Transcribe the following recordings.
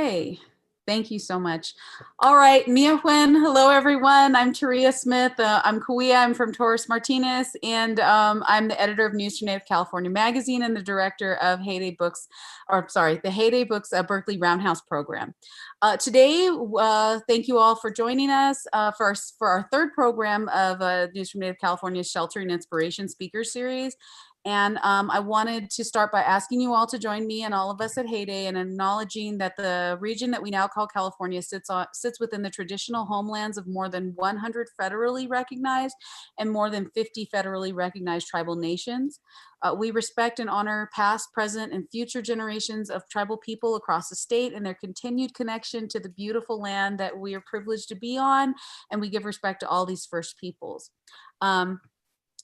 Hey, thank you so much. All right, Miahuen. Hello, everyone. I'm Taria Smith. I'm Kauia. I'm from Torres Martinez, and I'm the editor of News for Native California Magazine and the director of Heyday Books, or sorry, the Heyday Books Berkeley Roundhouse program. Today, thank you all for joining us for our third program of News from Native California's Sheltering Inspiration Speaker Series. And I wanted to start by asking you all to join me and all of us at Heyday in acknowledging that the region that we now call California sits within the traditional homelands of more than 100 federally recognized and more than 50 federally recognized tribal nations. We respect and honor past, present, and future generations of tribal people across the state and their continued connection to the beautiful land that we are privileged to be on, and we give respect to all these First Peoples.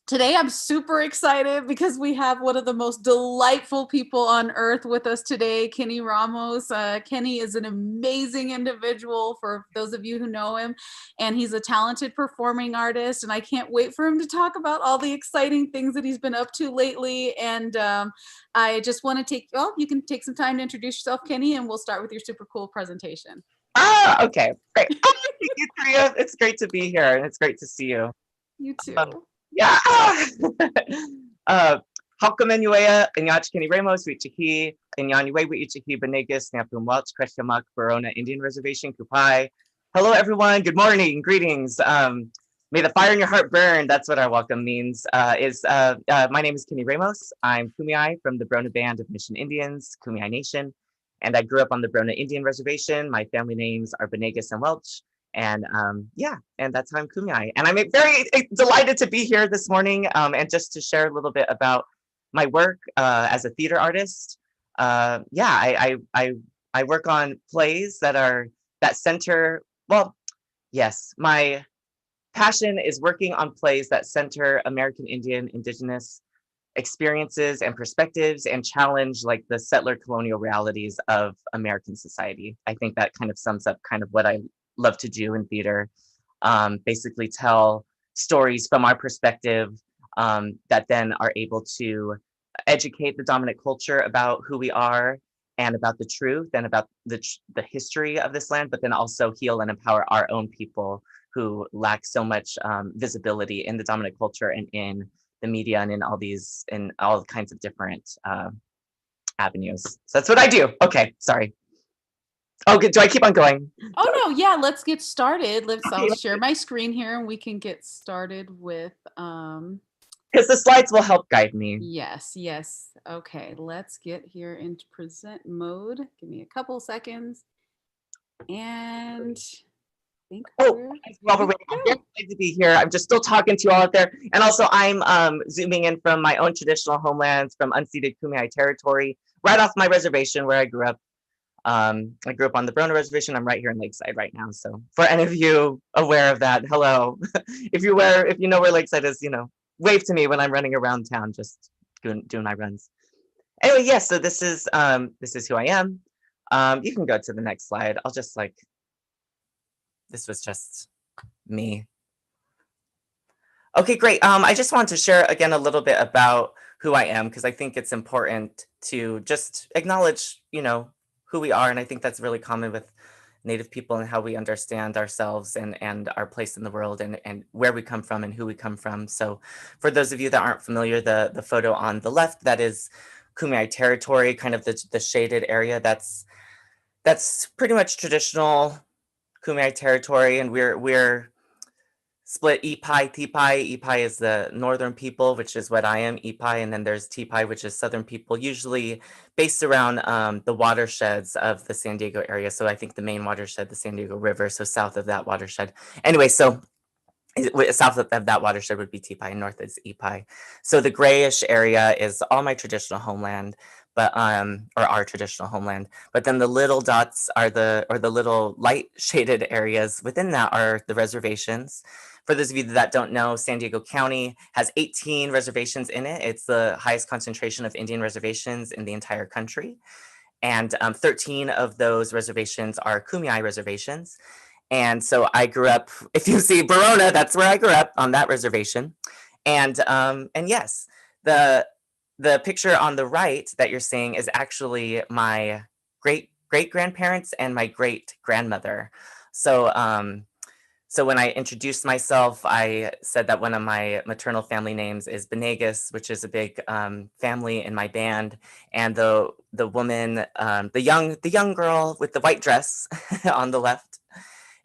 Today, I'm super excited because we have one of the most delightful people on earth with us today, Kenny Ramos. Kenny is an amazing individual for those of you who know him, and he's a talented performing artist, and I can't wait for him to talk about all the exciting things that he's been up to lately. And I just want to you can take some time to introduce yourself, Kenny, and we'll start with your super cool presentation. Okay, great. Thank you, Taria. It's great to be here, and it's great to see you. You too. Yeah. Hakamenuea, Inyach Kenny Ramos, Wichihi, Inyanuwe Wichihi, Benegas, Napum Welch, Kreshkamak, Verona Indian Reservation, Kupai. Hello, everyone. Good morning. Greetings. May the fire in your heart burn. That's what our welcome means. My name is Kenny Ramos. I'm Kumeyaay from the Brona Band of Mission Indians, Kumeyaay Nation. And I grew up on the Brona Indian Reservation. My family names are Benegas and Welch. And and that's how I'm Kumeyaay. And I'm very delighted to be here this morning and just to share a little bit about my work as a theater artist. I work on plays that center, well, yes, my passion is working on plays that center American Indian, Indigenous experiences and perspectives and challenge like the settler colonial realities of American society. I think that kind of sums up kind of what I love to do in theater, basically tell stories from our perspective that then are able to educate the dominant culture about who we are and about the truth and about the history of this land, but then also heal and empower our own people who lack so much visibility in the dominant culture and in the media and in all kinds of different avenues. So that's what I do. Okay, sorry. Oh, good. Do I keep on going? Oh, no. Yeah, let's get started. I'll share my screen here and we can get started with... Because the slides will help guide me. Yes. Okay, let's get here into present mode. Give me a couple seconds. And while we're waiting, I'm very excited to be here. I'm just still talking to you all out there. And also I'm zooming in from my own traditional homelands, from unceded Kumeyaay territory, right off my reservation where I grew up. I grew up on the Brona Reservation. I'm right here in Lakeside right now. So for any of you aware of that, hello. if you know where Lakeside is, wave to me when I'm running around town, just doing my runs. Anyway, yes. So this is who I am. You can go to the next slide. I'll just this was just me. Okay, great. I just wanted to share again a little bit about who I am because I think it's important to just acknowledge, who we are. And I think that's really common with Native people and how we understand ourselves and our place in the world and where we come from and who we come from. So for those of you that aren't familiar, the photo on the left, that is Kumeyaay territory, kind of the shaded area. That's pretty much traditional Kumeyaay territory. And we're split Ipai, Tipai. Ipai is the northern people, which is what I am, Ipai, and then there's Tipai, which is southern people, usually based around the watersheds of the San Diego area. So I think the main watershed, the San Diego River, so south of that watershed. Anyway, so south of that watershed would be Tipai, and north is Ipai. So the grayish area is all my traditional homeland, but or our traditional homeland. But then the little dots are the little light shaded areas within that are the reservations. For those of you that don't know, San Diego County has 18 reservations in it. It's the highest concentration of Indian reservations in the entire country. And 13 of those reservations are Kumeyaay reservations. And so I grew up, if you see Verona, that's where I grew up, on that reservation. And yes, the picture on the right that you're seeing is actually my great great-grandparents and my great-grandmother. So when I introduced myself, I said that one of my maternal family names is Benegas, which is a big family in my band. And the woman, the young girl with the white dress on the left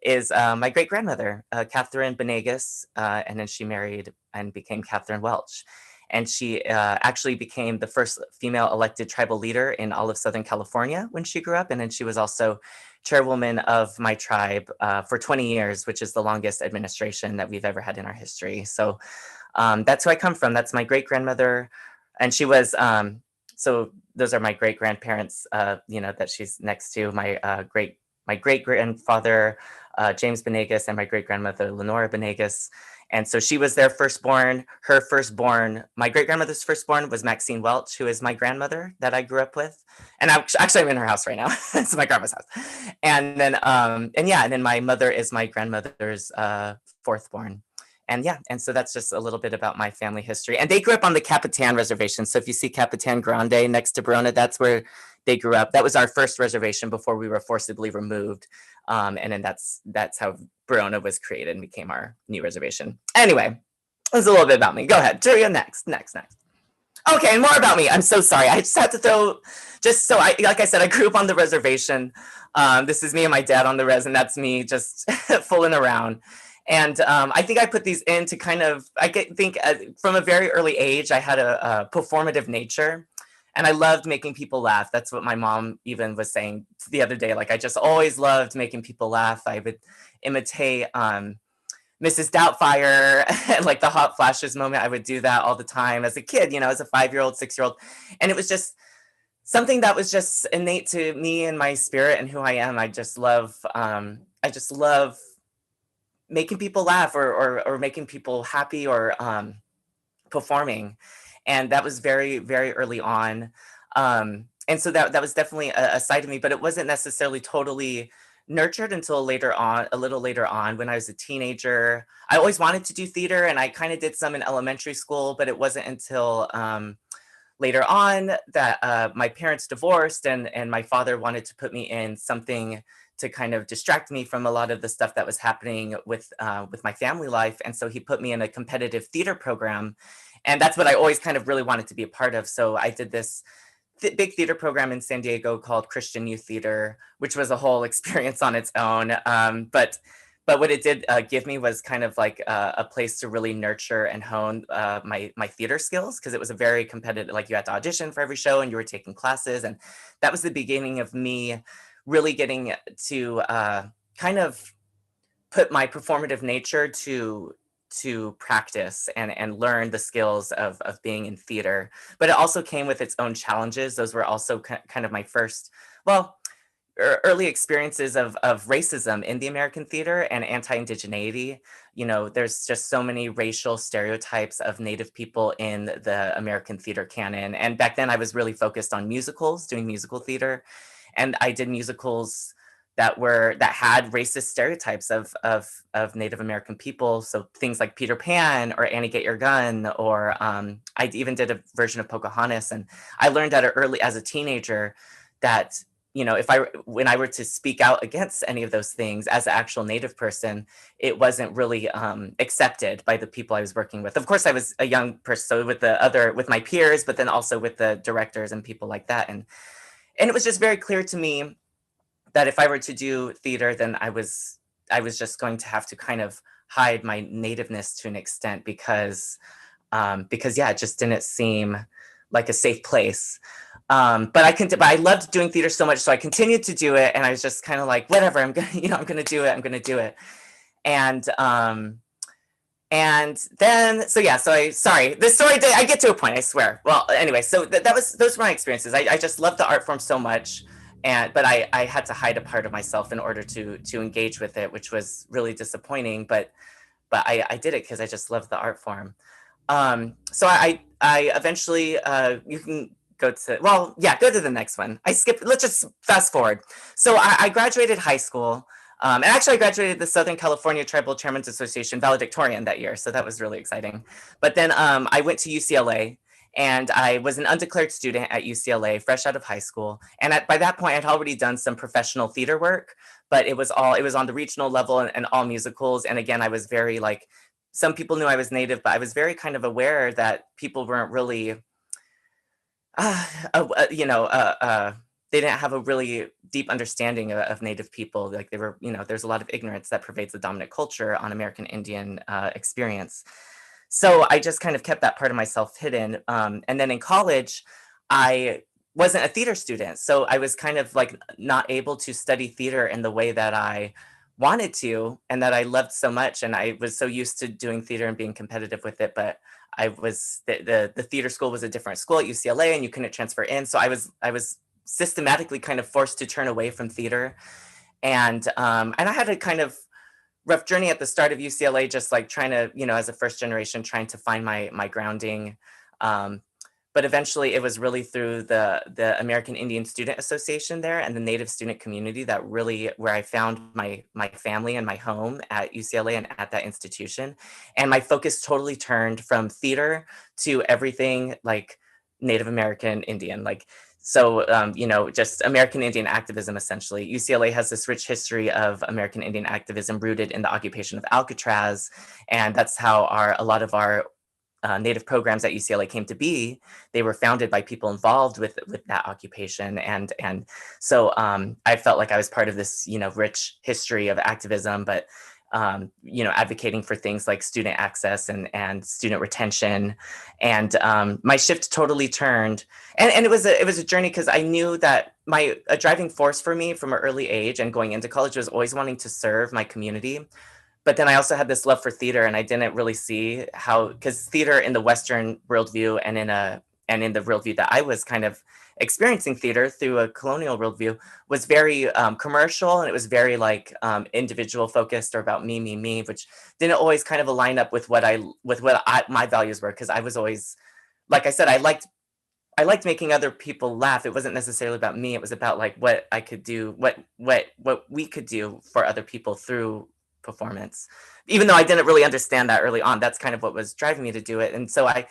is my great grandmother, Catherine Benegas, and then she married and became Catherine Welch. And she actually became the first female elected tribal leader in all of Southern California when she grew up. And then she was also chairwoman of my tribe for 20 years, which is the longest administration that we've ever had in our history. So that's who I come from. That's my great grandmother. And she was, so those are my great grandparents, that she's next to. My great grandfather, James Benegas, and my great grandmother, Lenora Benegas. And so she was their firstborn. Her firstborn, my great grandmother's firstborn was Maxine Welch, who is my grandmother that I grew up with. And I'm in her house right now. It's my grandma's house. And then, and then my mother is my grandmother's fourthborn. And so that's just a little bit about my family history. And they grew up on the Capitan Reservation. So if you see Capitan Grande next to Verona, that's where they grew up. That was our first reservation before we were forcibly removed. And then that's how Verona was created and became our new reservation. Anyway, that's a little bit about me. Go ahead, Julia, next. Okay, and more about me. I'm so sorry. I just had to throw, like I said, I grew up on the reservation. This is me and my dad on the res, and that's me just fooling around. And I think I put these in to kind of, think from a very early age, I had a performative nature. And I loved making people laugh. That's what my mom even was saying the other day. Like, I just always loved making people laugh. I would imitate Mrs. Doubtfire, like the hot flashes moment. I would do that all the time as a kid, as a 5-year-old, 6-year-old. And it was just something that was just innate to me and my spirit and who I am. I just love making people laugh or making people happy or performing. And that was very, very early on. And so that was definitely a side of me, but it wasn't necessarily totally nurtured until a little later on when I was a teenager. I always wanted to do theater, and I kind of did some in elementary school, but it wasn't until later on that my parents divorced and my father wanted to put me in something to kind of distract me from a lot of the stuff that was happening with my family life. And so he put me in a competitive theater program. And that's what I always kind of really wanted to be a part of. So I did this big theater program in San Diego called Christian Youth Theater, which was a whole experience on its own. But what it did give me was kind of like a place to really nurture and hone my theater skills, because it was a very competitive, like you had to audition for every show and you were taking classes. And that was the beginning of me really getting to kind of put my performative nature to practice and learn the skills of being in theater. But it also came with its own challenges. Those were also kind of my first, early experiences of racism in the American theater and anti-indigeneity. There's just so many racial stereotypes of Native people in the American theater canon. And back then I was really focused on musicals, doing musical theater. And I did musicals that had racist stereotypes of Native American people. So things like Peter Pan or Annie Get Your Gun, or I even did a version of Pocahontas. And I learned as a teenager that, when I were to speak out against any of those things as an actual Native person, it wasn't really accepted by the people I was working with. Of course, I was a young person, so with my peers, but then also with the directors and people like that. And it was just very clear to me that if I were to do theater, then I was just going to have to kind of hide my nativeness to an extent because it just didn't seem like a safe place. But I loved doing theater so much, so I continued to do it, and I was just kind of like, whatever, I'm gonna do it. I get to a point, I swear. Well, anyway, so those were my experiences. I just loved the art form so much. But I had to hide a part of myself in order to engage with it, which was really disappointing. But I did it because I just loved the art form. So I eventually, you can go to the next one. Let's just fast forward. So I graduated high school. And actually I graduated the Southern California Tribal Chairman's Association valedictorian that year. So that was really exciting. But then I went to UCLA. And I was an undeclared student at UCLA, fresh out of high school. And by that point, I'd already done some professional theater work, but it was on the regional level and all musicals. And again, I was very like, some people knew I was Native, but I was very kind of aware that people weren't really, uh, you know, they didn't have a really deep understanding of Native people. Like they were, there's a lot of ignorance that pervades the dominant culture on American Indian experience. So I just kind of kept that part of myself hidden. And then in college, I wasn't a theater student. So I was kind of like not able to study theater in the way that I wanted to and that I loved so much. And I was so used to doing theater and being competitive with it. But the theater school was a different school at UCLA and you couldn't transfer in. So I was systematically kind of forced to turn away from theater. And I had a kind of rough journey at the start of UCLA, just like trying to, as a first generation, trying to find my grounding. But eventually it was really through the American Indian Student Association there and the Native student community that really, where I found my family and my home at UCLA and at that institution. And my focus totally turned from theater to everything like Native American Indian, like, so, just American Indian activism, essentially. UCLA has this rich history of American Indian activism rooted in the occupation of Alcatraz. And that's how a lot of our Native programs at UCLA came to be. They were founded by people involved with that occupation. And so I felt like I was part of this, rich history of activism, but advocating for things like student access and student retention. And my shift totally turned. And it was a journey because I knew that a driving force for me from an early age and going into college was always wanting to serve my community. But then I also had this love for theater, and I didn't really see how, because theater in the Western worldview and in the worldview that I was kind of experiencing theater through a colonial worldview was very commercial, and it was very like individual focused or about me, which didn't always kind of align up with what my values were. Because I was always, like I said, I liked making other people laugh. It wasn't necessarily about me. It was about like what I could do, what we could do for other people through performance. Even though I didn't really understand that early on, that's kind of what was driving me to do it. And so I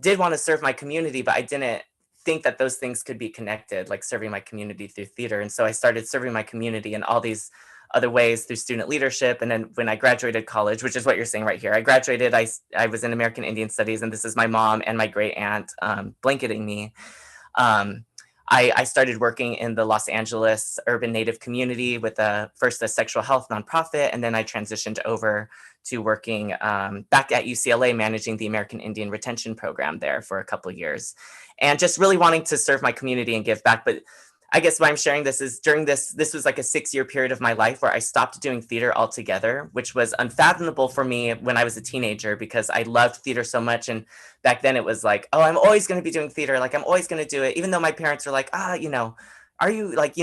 did want to serve my community, but I didn't think that those things could be connected, like serving my community through theater. And so I started serving my community in all these other ways through student leadership. And then when I graduated college, which is what you're seeing right here, I graduated, I was in American Indian Studies, and this is my mom and my great aunt blanketing me. I started working in the Los Angeles urban Native community with first a sexual health nonprofit, and then I transitioned over to working back at UCLA, managing the American Indian Retention Program there for a couple of years, and just really wanting to serve my community and give back. But I guess why I'm sharing this is during this was like a 6-year period of my life where I stopped doing theater altogether, which was unfathomable for me when I was a teenager because I loved theater so much. And back then it was like, oh, I'm always going to be doing theater. Like I'm always going to do it. Even though my parents were like, are you like,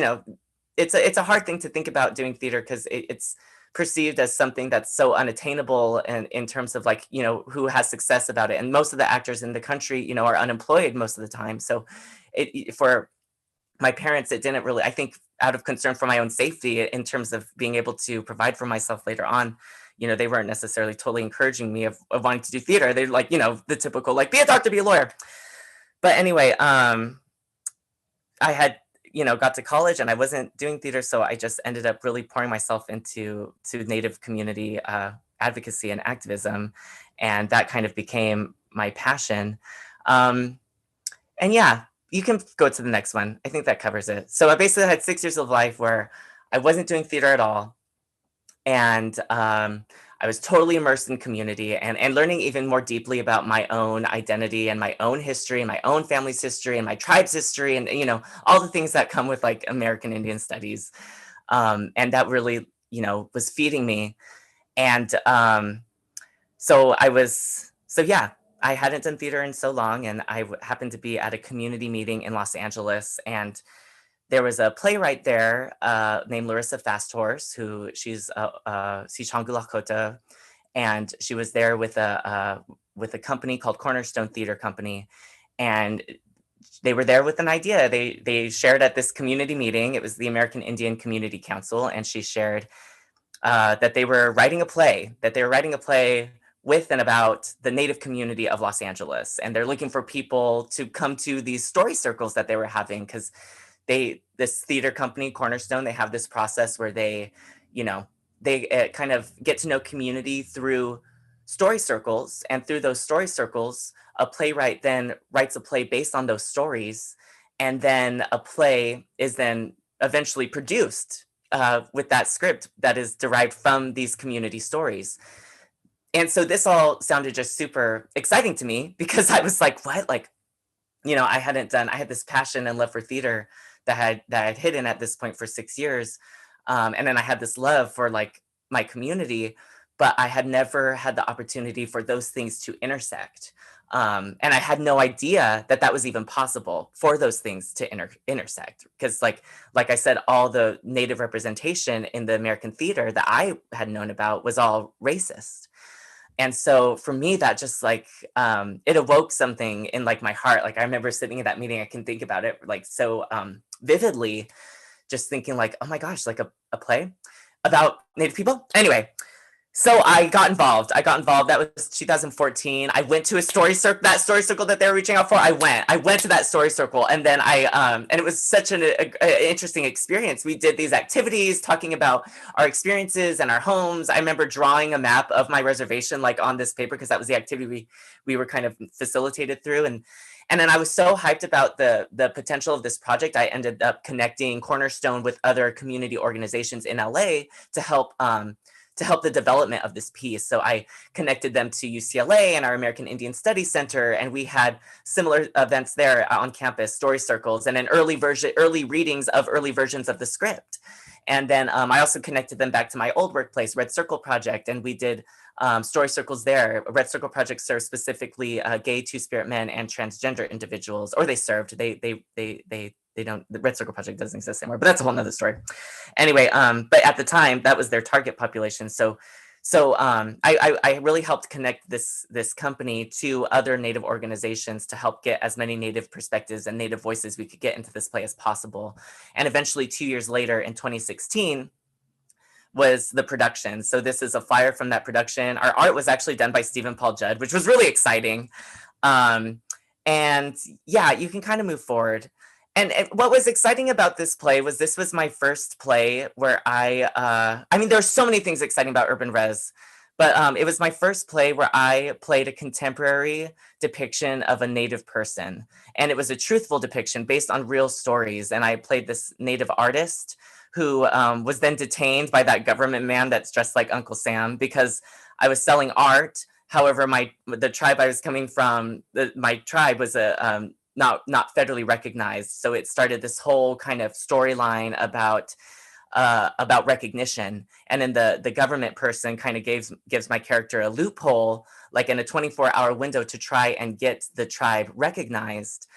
it's a hard thing to think about doing theater because it's perceived as something that's so unattainable and in terms of like, who has success about it. And most of the actors in the country, are unemployed most of the time. So for my parents, it didn't really, I think out of concern for my own safety in terms of being able to provide for myself later on, they weren't necessarily totally encouraging me of wanting to do theater. They're like, the typical, like, be a doctor, be a lawyer. But anyway, I had, got to college and I wasn't doing theater. So I just ended up really pouring myself into Native community advocacy and activism. And that kind of became my passion. And yeah, you can go to the next one. I think that covers it. So I basically had 6 years of life where I wasn't doing theater at all. And I was totally immersed in community and learning even more deeply about my own identity and my own history and my own family's history and my tribe's history and, all the things that come with like American Indian studies. And that really, was feeding me. And I hadn't done theater in so long, and I happened to be at a community meeting in Los Angeles, and there was a playwright there named Larissa Fasthorse, who she's Sichangu Lakota, and she was there with a company called Cornerstone Theater Company, and they were there with an idea. They shared at this community meeting. It was the American Indian Community Council, and she shared that they were writing a play with and about the Native community of Los Angeles. And they're looking for people to come to these story circles that they were having, because this theater company, Cornerstone, they have this process where they, they kind of get to know community through story circles. And through those story circles, a playwright then writes a play based on those stories. And then a play is then eventually produced with that script that is derived from these community stories. And so this all sounded just super exciting to me, because I was like, what? Like, I had this passion and love for theater that I had hidden at this point for 6 years. And then I had this love for like my community, but I had never had the opportunity for those things to intersect. And I had no idea that was even possible for those things to intersect. Because like I said, all the Native representation in the American theater that I had known about was all racist. And so for me, that just like, it awoke something in like my heart. Like I remember sitting in that meeting, I can think about it like so vividly, just thinking like, oh my gosh, like a play about Native people. Anyway, so I got involved. That was 2014. I went to a story circle, that story circle that they were reaching out for. I went to that story circle, and then and it was such an interesting experience. We did these activities talking about our experiences and our homes. I remember drawing a map of my reservation, like on this paper, because that was the activity we were kind of facilitated through. And then I was so hyped about the potential of this project. I ended up connecting Cornerstone with other community organizations in LA to help the development of this piece. So I connected them to UCLA and our American Indian Studies Center, and we had similar events there on campus, story circles, and then early readings of early versions of the script. And then I also connected them back to my old workplace, Red Circle Project, and we did story circles there. Red Circle Project serves specifically gay, two-spirit men and transgender individuals, or they served. They don't, the Red Circle Project doesn't exist anymore, but that's a whole nother story. Anyway, but at the time, that was their target population. So I really helped connect this company to other Native organizations to help get as many Native perspectives and Native voices we could get into this play as possible. And eventually 2 years later, in 2016, was the production. So this is a flyer from that production. Our art was actually done by Stephen Paul Judd, which was really exciting. And yeah, you can kind of move forward. And what was exciting about this play was this was my first play where I mean, there's so many things exciting about Urban Res, but it was my first play where I played a contemporary depiction of a Native person. And it was a truthful depiction based on real stories. And I played this Native artist who was then detained by that government man that's dressed like Uncle Sam because I was selling art. However, the tribe I was coming from, my tribe was not federally recognized. So it started this whole kind of storyline about recognition. And then the government person kind of gives my character a loophole, like in a 24-hour window to try and get the tribe recognized,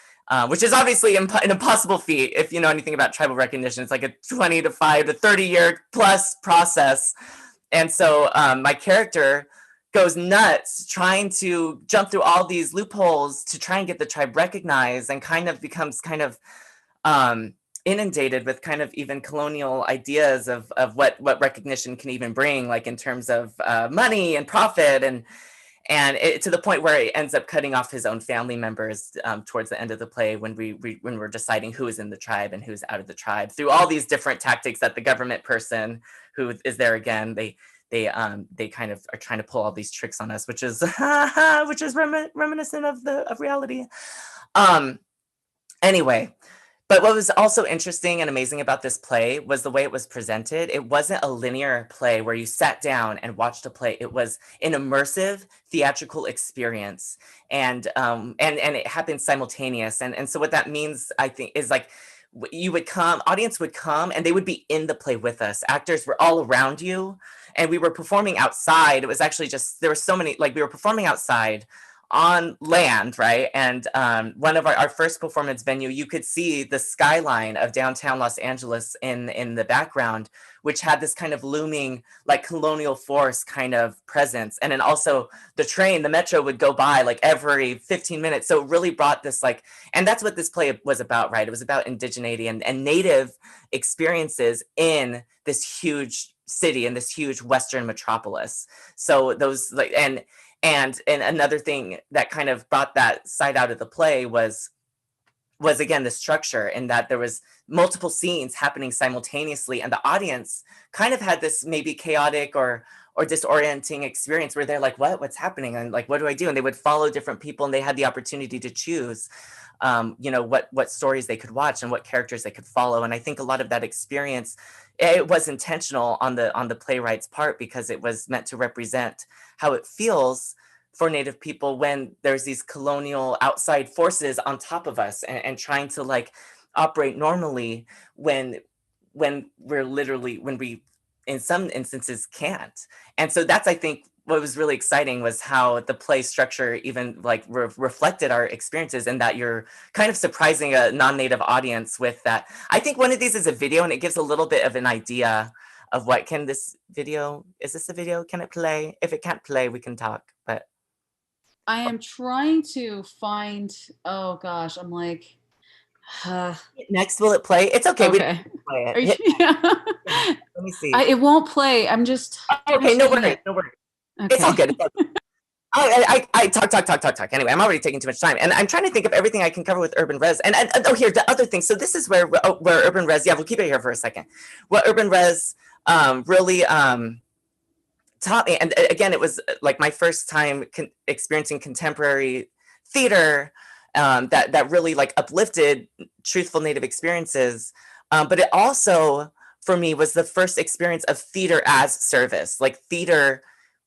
which is obviously an impossible feat. If you know anything about tribal recognition, it's like a 25 to 30 year plus process. And so my character goes nuts trying to jump through all these loopholes to try and get the tribe recognized, and kind of becomes kind of inundated with kind of even colonial ideas of what recognition can even bring, like in terms of money and profit, and it, to the point where it ends up cutting off his own family members towards the end of the play when we're deciding who is in the tribe and who's out of the tribe, through all these different tactics that the government person who is there again, they kind of are trying to pull all these tricks on us, which is reminiscent of reality. Anyway, but what was also interesting and amazing about this play was the way it was presented. It wasn't a linear play where you sat down and watched a play. It was an immersive theatrical experience, and it happened simultaneous. And so what that means, I think, is like audience would come and they would be in the play with us. Actors were all around you, and we were performing outside. It was actually just, there were so many, like we were performing outside on land, right? And one of our first performance venue, you could see the skyline of downtown Los Angeles in the background, which had this kind of looming like colonial force kind of presence. And then also the metro would go by like every 15 minutes. So it really brought this like, and that's what this play was about, right? It was about indigeneity and Native experiences in this huge city, in this huge Western metropolis. So those like, And another thing that kind of brought that side out of the play was again the structure, and that there was multiple scenes happening simultaneously, and the audience kind of had this maybe chaotic or disorienting experience where they're like, what's happening, and like, what do I do? And they would follow different people, and they had the opportunity to choose what stories they could watch and what characters they could follow. And I think a lot of that experience, it was intentional on the playwright's part, because it was meant to represent how it feels for Native people when there's these colonial outside forces on top of us, and trying to like operate normally when we in some instances can't. And so that's, I think, what was really exciting was how the play structure even like reflected our experiences, and that you're kind of surprising a non-Native audience with that. I think one of these is a video, and it gives a little bit of an idea of what can this video, is this a video? Can it play? If it can't play, we can talk, but. I am trying to find, oh gosh, I'm like, Next, will it play? It's okay. We don't play it. Yeah. Let me see. It won't play. I'm just. Okay, no worries. No worries. Okay. It's all good. It's all good. I talk. Anyway, I'm already taking too much time, and I'm trying to think of everything I can cover with urban res. And here, the other thing. So this is where urban res. Yeah, we'll keep it here for a second. What urban res really taught me, and again, it was like my first time experiencing contemporary theater that really like uplifted truthful Native experiences. But it also, for me, was the first experience of theater as service, like theater,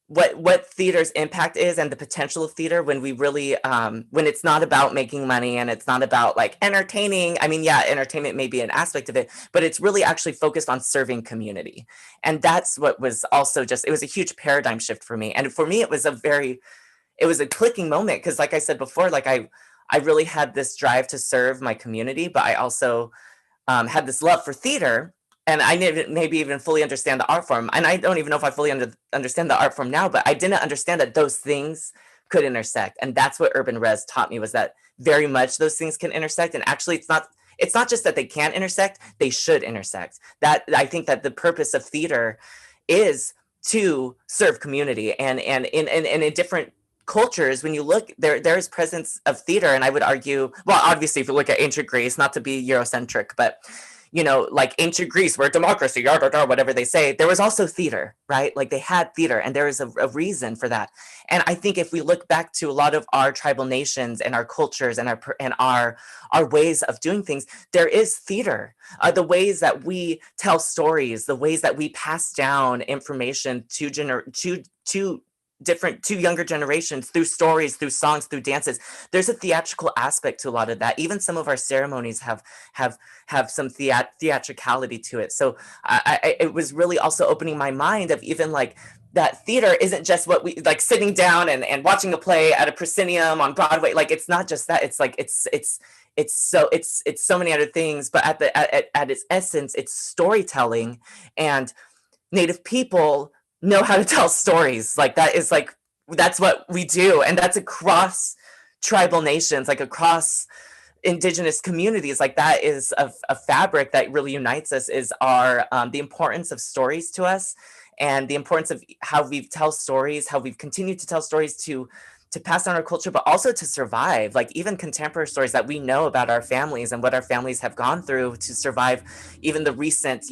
what theater's impact is, and the potential of theater when we really, when it's not about making money, and it's not about like entertaining. I mean, yeah, entertainment may be an aspect of it, but it's really actually focused on serving community. And that's what was also just, it was a huge paradigm shift for me. And for me, it was a clicking moment, because like I said before, like I really had this drive to serve my community, but I also had this love for theater. And I didn't maybe even fully understand the art form. And I don't even know if I fully understand the art form now, but I didn't understand that those things could intersect. And that's what urban res taught me, was that very much those things can intersect. And actually, it's not just that they can intersect, they should intersect. That I think that the purpose of theater is to serve community. And in different cultures, when you look, there is presence of theater. And I would argue, well, obviously, if you look at ancient Greece, not to be Eurocentric, but like ancient Greece, where democracy, whatever they say, there was also theater, right? Like they had theater, and there is a reason for that. And I think if we look back to a lot of our tribal nations and our cultures and our ways of doing things, there is theater. The ways that we tell stories, the ways that we pass down information to younger generations through stories, through songs, through dances. There's a theatrical aspect to a lot of that. Even some of our ceremonies have some theatricality to it. So it was really also opening my mind of even like that theater isn't just what we like sitting down and watching a play at a proscenium on Broadway. Like it's not just that. It's like it's so many other things. But at its essence, it's storytelling, and Native people know how to tell stories. Like that's what we do, and that's across tribal nations, like across indigenous communities. Like that is a fabric that really unites us, is our the importance of stories to us, and the importance of how we tell stories, how we've continued to tell stories to pass on our culture, but also to survive, like even contemporary stories that we know about our families and what our families have gone through to survive even the recent,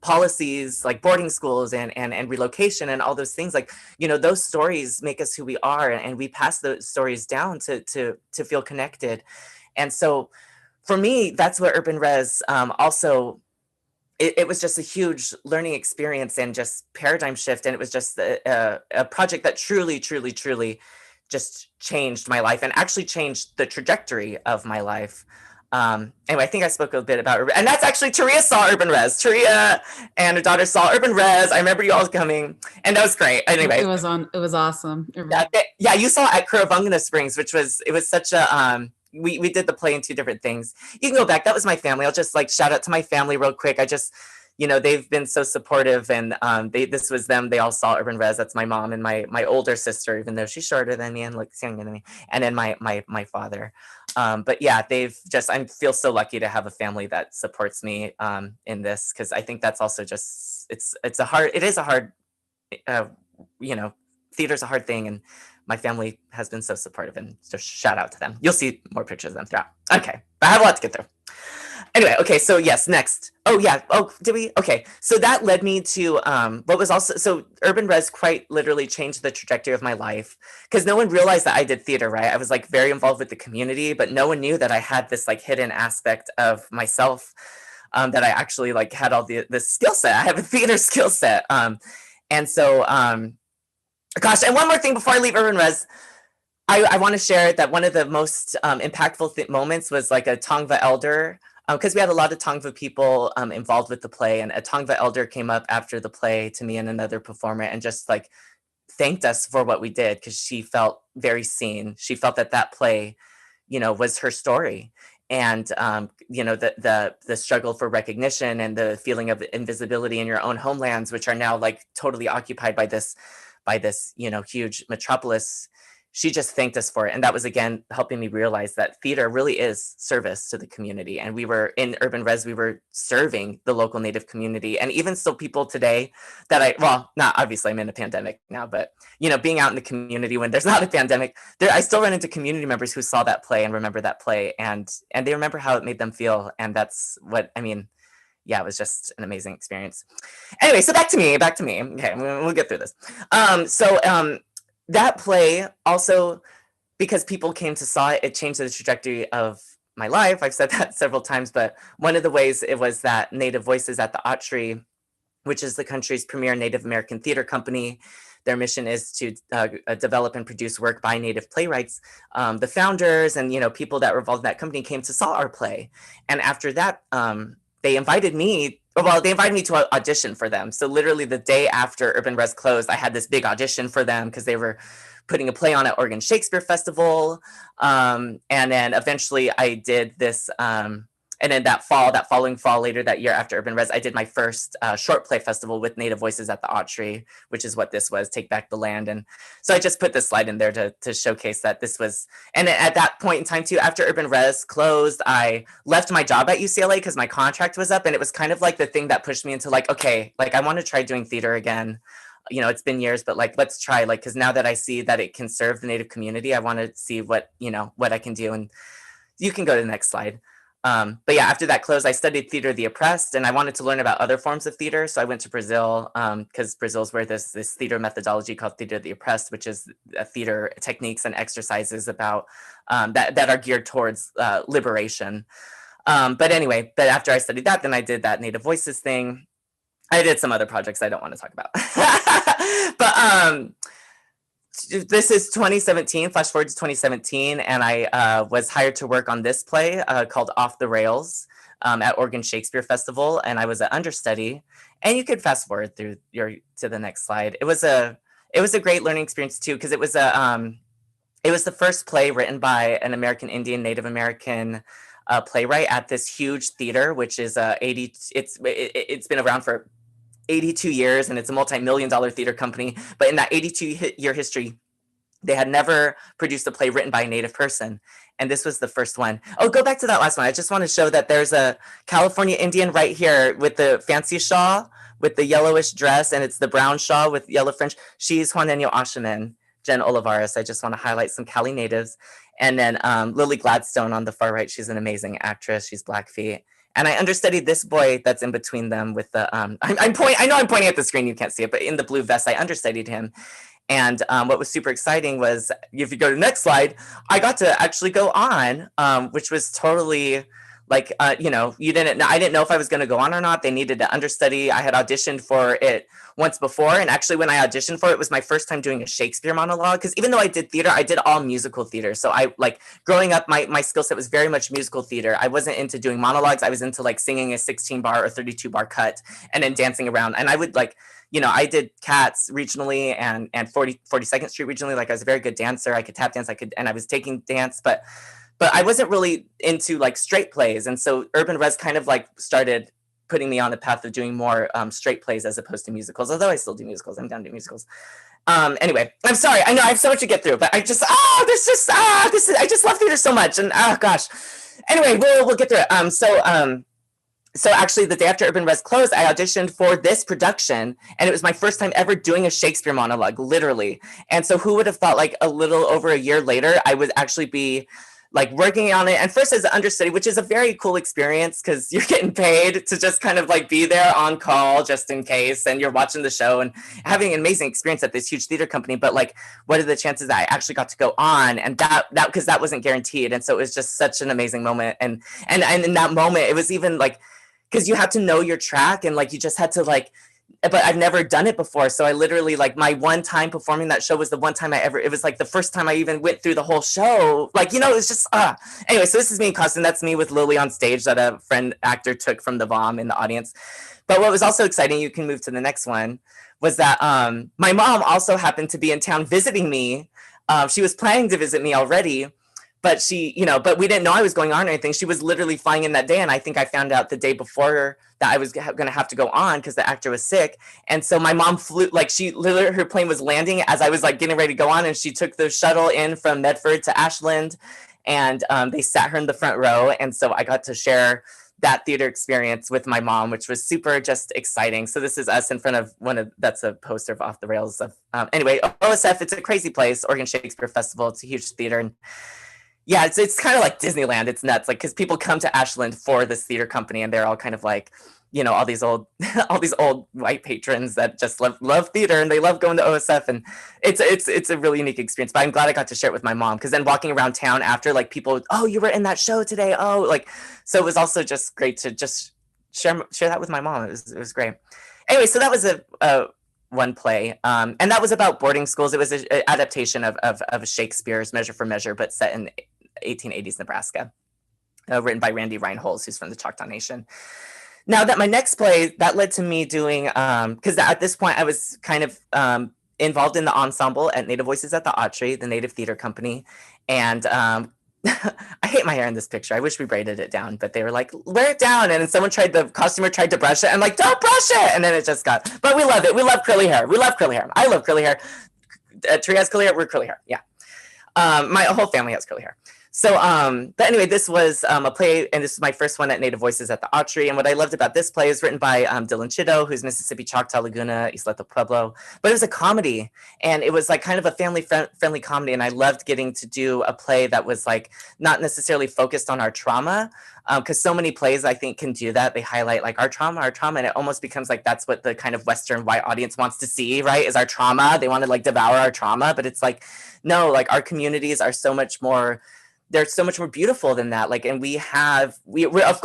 policies like boarding schools and relocation and all those things. Like, those stories make us who we are, and we pass those stories down to feel connected. And so for me, that's what urban res also, it was just a huge learning experience and just paradigm shift. And it was just a project that truly, truly, truly just changed my life, and actually changed the trajectory of my life. Anyway, I think I spoke a bit about urban, and that's actually Taria saw urban res. Taria and her daughter saw urban res. I remember you all coming, and that was great. Anyway, it was awesome. Yeah, you saw at Curravangana Springs, it was such a we did the play in two different things. You can go back. That was my family. I'll just like shout out to my family real quick. I just, they've been so supportive, and this was them. They all saw urban res. That's my mom and my older sister, even though she's shorter than me and looks younger than me, and then my father. But yeah, I feel so lucky to have a family that supports me in this, because I think that's also just it is a hard theater's a hard thing, my family has been so supportive, and just shout out to them. You'll see more pictures of them throughout. Okay, but I have a lot to get through. Anyway, okay, so yes, next. Oh yeah, oh, did we? Okay, so that led me to what was also, so urban res quite literally changed the trajectory of my life, because no one realized that I did theater, right? I was like very involved with the community, but no one knew that I had this like hidden aspect of myself, that I actually like had all the skill set. I have a theater skill set. And so, gosh, and one more thing before I leave urban res, I want to share that one of the most impactful moments was like a Tongva elder, because we had a lot of Tongva people involved with the play, and a Tongva elder came up after the play to me and another performer and just like thanked us for what we did, because she felt very seen. She felt that that play, you know, was her story. And you know, the struggle for recognition and the feeling of invisibility in your own homelands, which are now like totally occupied by this, you know, huge metropolis. She just thanked us for it. And that was, again, helping me realize that theater really is service to the community. And we were in urban res, we were serving the local Native community. And even still people today that well, not obviously I'm in a pandemic now, but, you know, being out in the community when there's not a pandemic, I still run into community members who saw that play and remember that play. And they remember how it made them feel. And that's what, I mean, yeah, it was just an amazing experience. Anyway, so back to me. Okay, we'll get through this. That play also, because people came to saw it, it changed the trajectory of my life. I've said that several times, but one of the ways it was that Native Voices at the Autry, which is the country's premier Native American theater company, their mission is to develop and produce work by Native playwrights. The founders and, you know, people that were involved in that company came to saw our play. And after that, they invited me to audition for them. So literally the day after Urban Res closed, I had this big audition for them because they were putting a play on at Oregon Shakespeare Festival. And then eventually I did this, and then that following fall, later that year after Urban Res, I did my first short play festival with Native Voices at the Autry, which is what this was, Take Back the Land. And so I just put this slide in there to showcase that this was, and at that point in time too, after Urban Res closed, I left my job at UCLA because my contract was up, and it was kind of like the thing that pushed me into like, okay, like I want to try doing theater again. You know, it's been years, but like, let's try, like, because now that I see that it can serve the Native community, I want to see what, you know, what I can do. And you can go to the next slide. But yeah, after that closed, I studied Theater of the Oppressed, and I wanted to learn about other forms of theater. So I went to Brazil, because Brazil's where this theater methodology called Theater of the Oppressed, which is theater techniques and exercises about that are geared towards liberation. But anyway, but after I studied that, then I did that Native Voices thing. I did some other projects I don't want to talk about. But this is 2017, flash forward to 2017, and I was hired to work on this play called Off the Rails at Oregon Shakespeare Festival, and I was an understudy. And you could fast forward through to the next slide. It was a great learning experience too, because it was the first play written by an American Indian Native American playwright at this huge theater, which is it's been around for 82 years, and it's a multi-million-dollar theater company. But in that 82-year history, they had never produced a play written by a Native person. And this was the first one. Oh, go back to that last one. I just want to show that there's a California Indian right here with the fancy shawl, with the yellowish dress, and it's the brown shawl with yellow fringe. She's Juanenyo Ashaman, Jen Olivares. I just want to highlight some Cali natives. And then Lily Gladstone on the far right. She's an amazing actress. She's Blackfeet. And I understudied this boy that's in between them with the, I know I'm pointing at the screen, you can't see it, but in the blue vest, I understudied him. And what was super exciting was, if you go to the next slide, I got to actually go on, which was totally like, you know, I didn't know if I was going to go on or not. They needed to understudy. I had auditioned for it once before. And actually when I auditioned for it, it was my first time doing a Shakespeare monologue. Because even though I did theater, I did all musical theater. So I like growing up, my skill set was very much musical theater. I wasn't into doing monologues. I was into like singing a 16 bar or 32 bar cut and then dancing around. And I would like, you know, I did Cats regionally and 42nd Street regionally. Like I was a very good dancer. I could tap dance. And I was taking dance, but I wasn't really into like straight plays. And so Urban Res kind of like started putting me on the path of doing more straight plays as opposed to musicals, although I still do musicals. I'm down to do musicals. Anyway, I'm sorry. I know I have so much to get through, but I just love theater so much. And oh gosh. Anyway, we'll get through it. so actually the day after Urban Res closed, I auditioned for this production, and it was my first time ever doing a Shakespeare monologue, literally. And so who would have thought, like, a little over a year later, I would actually be like working on it, and first as an understudy, which is a very cool experience because you're getting paid to just kind of like be there on call just in case, and you're watching the show and having an amazing experience at this huge theater company. But like, what are the chances that I actually got to go on? And that because that wasn't guaranteed, and so it was just such an amazing moment. And in that moment, it was even like, because you had to know your track, and like you just had to like, but I've never done it before. So I literally, like, my one time performing that show was the one time it was like the first time I even went through the whole show. Like, you know, it was just, anyway, so this is me in costume. That's me with Lily on stage that a friend actor took from the VOM in the audience. But what was also exciting, you can move to the next one, was that my mom also happened to be in town visiting me. She was planning to visit me already, but she, you know, but we didn't know I was going on or anything. She was literally flying in that day. And I think I found out the day before that I was going to have to go on because the actor was sick. And so my mom flew, like, she literally, her plane was landing as I was like getting ready to go on. And she took the shuttle in from Medford to Ashland, and they sat her in the front row. And so I got to share that theater experience with my mom, which was super just exciting. So this is us in front of that's a poster of Off the Rails. Anyway, OSF, it's a crazy place, Oregon Shakespeare Festival. It's a huge theater. And yeah, it's kind of like Disneyland. It's nuts, like, because people come to Ashland for this theater company, and they're all kind of like, you know, all these old white patrons that just love theater, and they love going to OSF, and it's a really unique experience. But I'm glad I got to share it with my mom, because then walking around town after, like, people, oh, you were in that show today, oh, like, so it was also just great to just share that with my mom. It was great. Anyway, so that was a one play, and that was about boarding schools. It was an adaptation of Shakespeare's Measure for Measure, but set in 1880s Nebraska, written by Randy Reinholz, who's from the Choctaw Nation. Now that my next play, that led to me doing, because at this point I was kind of involved in the ensemble at Native Voices at the Autry, the Native Theater Company. And I hate my hair in this picture. I wish we braided it down, but they were like, wear it down. And then the costumer tried to brush it. I'm like, don't brush it. And then it just got, but we love it. We love curly hair. We love curly hair. I love curly hair. Tree has curly hair. We're curly hair. Yeah. My whole family has curly hair. So, but anyway, this was a play, and this is my first one at Native Voices at the Autry. And what I loved about this play is written by Dylan Chido, who's Mississippi Choctaw Laguna, Isleto Pueblo. But it was a comedy, and it was like kind of a family-friendly comedy. And I loved getting to do a play that was like not necessarily focused on our trauma, because so many plays I think can do that. They highlight like our trauma, and it almost becomes like that's what the kind of Western white audience wants to see, right? Is our trauma. They want to like devour our trauma, but it's like, no, like our communities are so much more, they're so much more beautiful than that. Like, and we're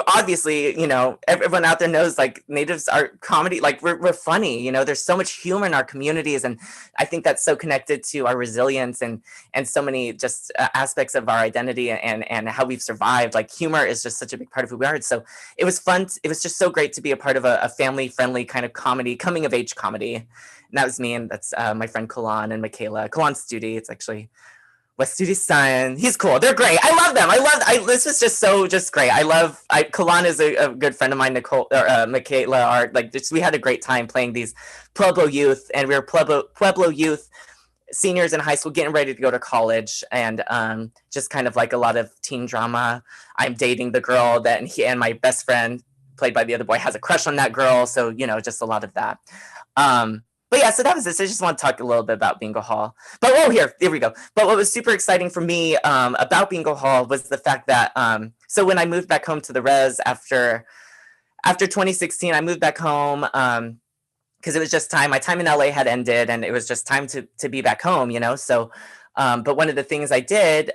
obviously, you know, everyone out there knows like natives are comedy, like we're funny, you know, there's so much humor in our communities. And I think that's so connected to our resilience and so many just aspects of our identity and how we've survived. Like humor is just such a big part of who we are. So it was fun. It was just so great to be a part of a family friendly kind of comedy, coming of age comedy. And that was me. And that's my friend Kalan and Michaela. Kalan's Studi. It's actually West Studi's son. He's cool. They're great. I love them. This was just great. Kalan is a good friend of mine, Michaela, we had a great time playing these Pueblo youth, and we were Pueblo youth seniors in high school getting ready to go to college, and just kind of like a lot of teen drama. I'm dating the girl that he and my best friend, played by the other boy, has a crush on that girl. So, you know, just a lot of that. But yeah, so that was this. I just want to talk a little bit about Bingo Hall. But here we go. But what was super exciting for me about Bingo Hall was the fact that, so when I moved back home to the res after 2016, I moved back home because it was just time. My time in LA had ended, and it was just time to be back home, you know? So, but one of the things I did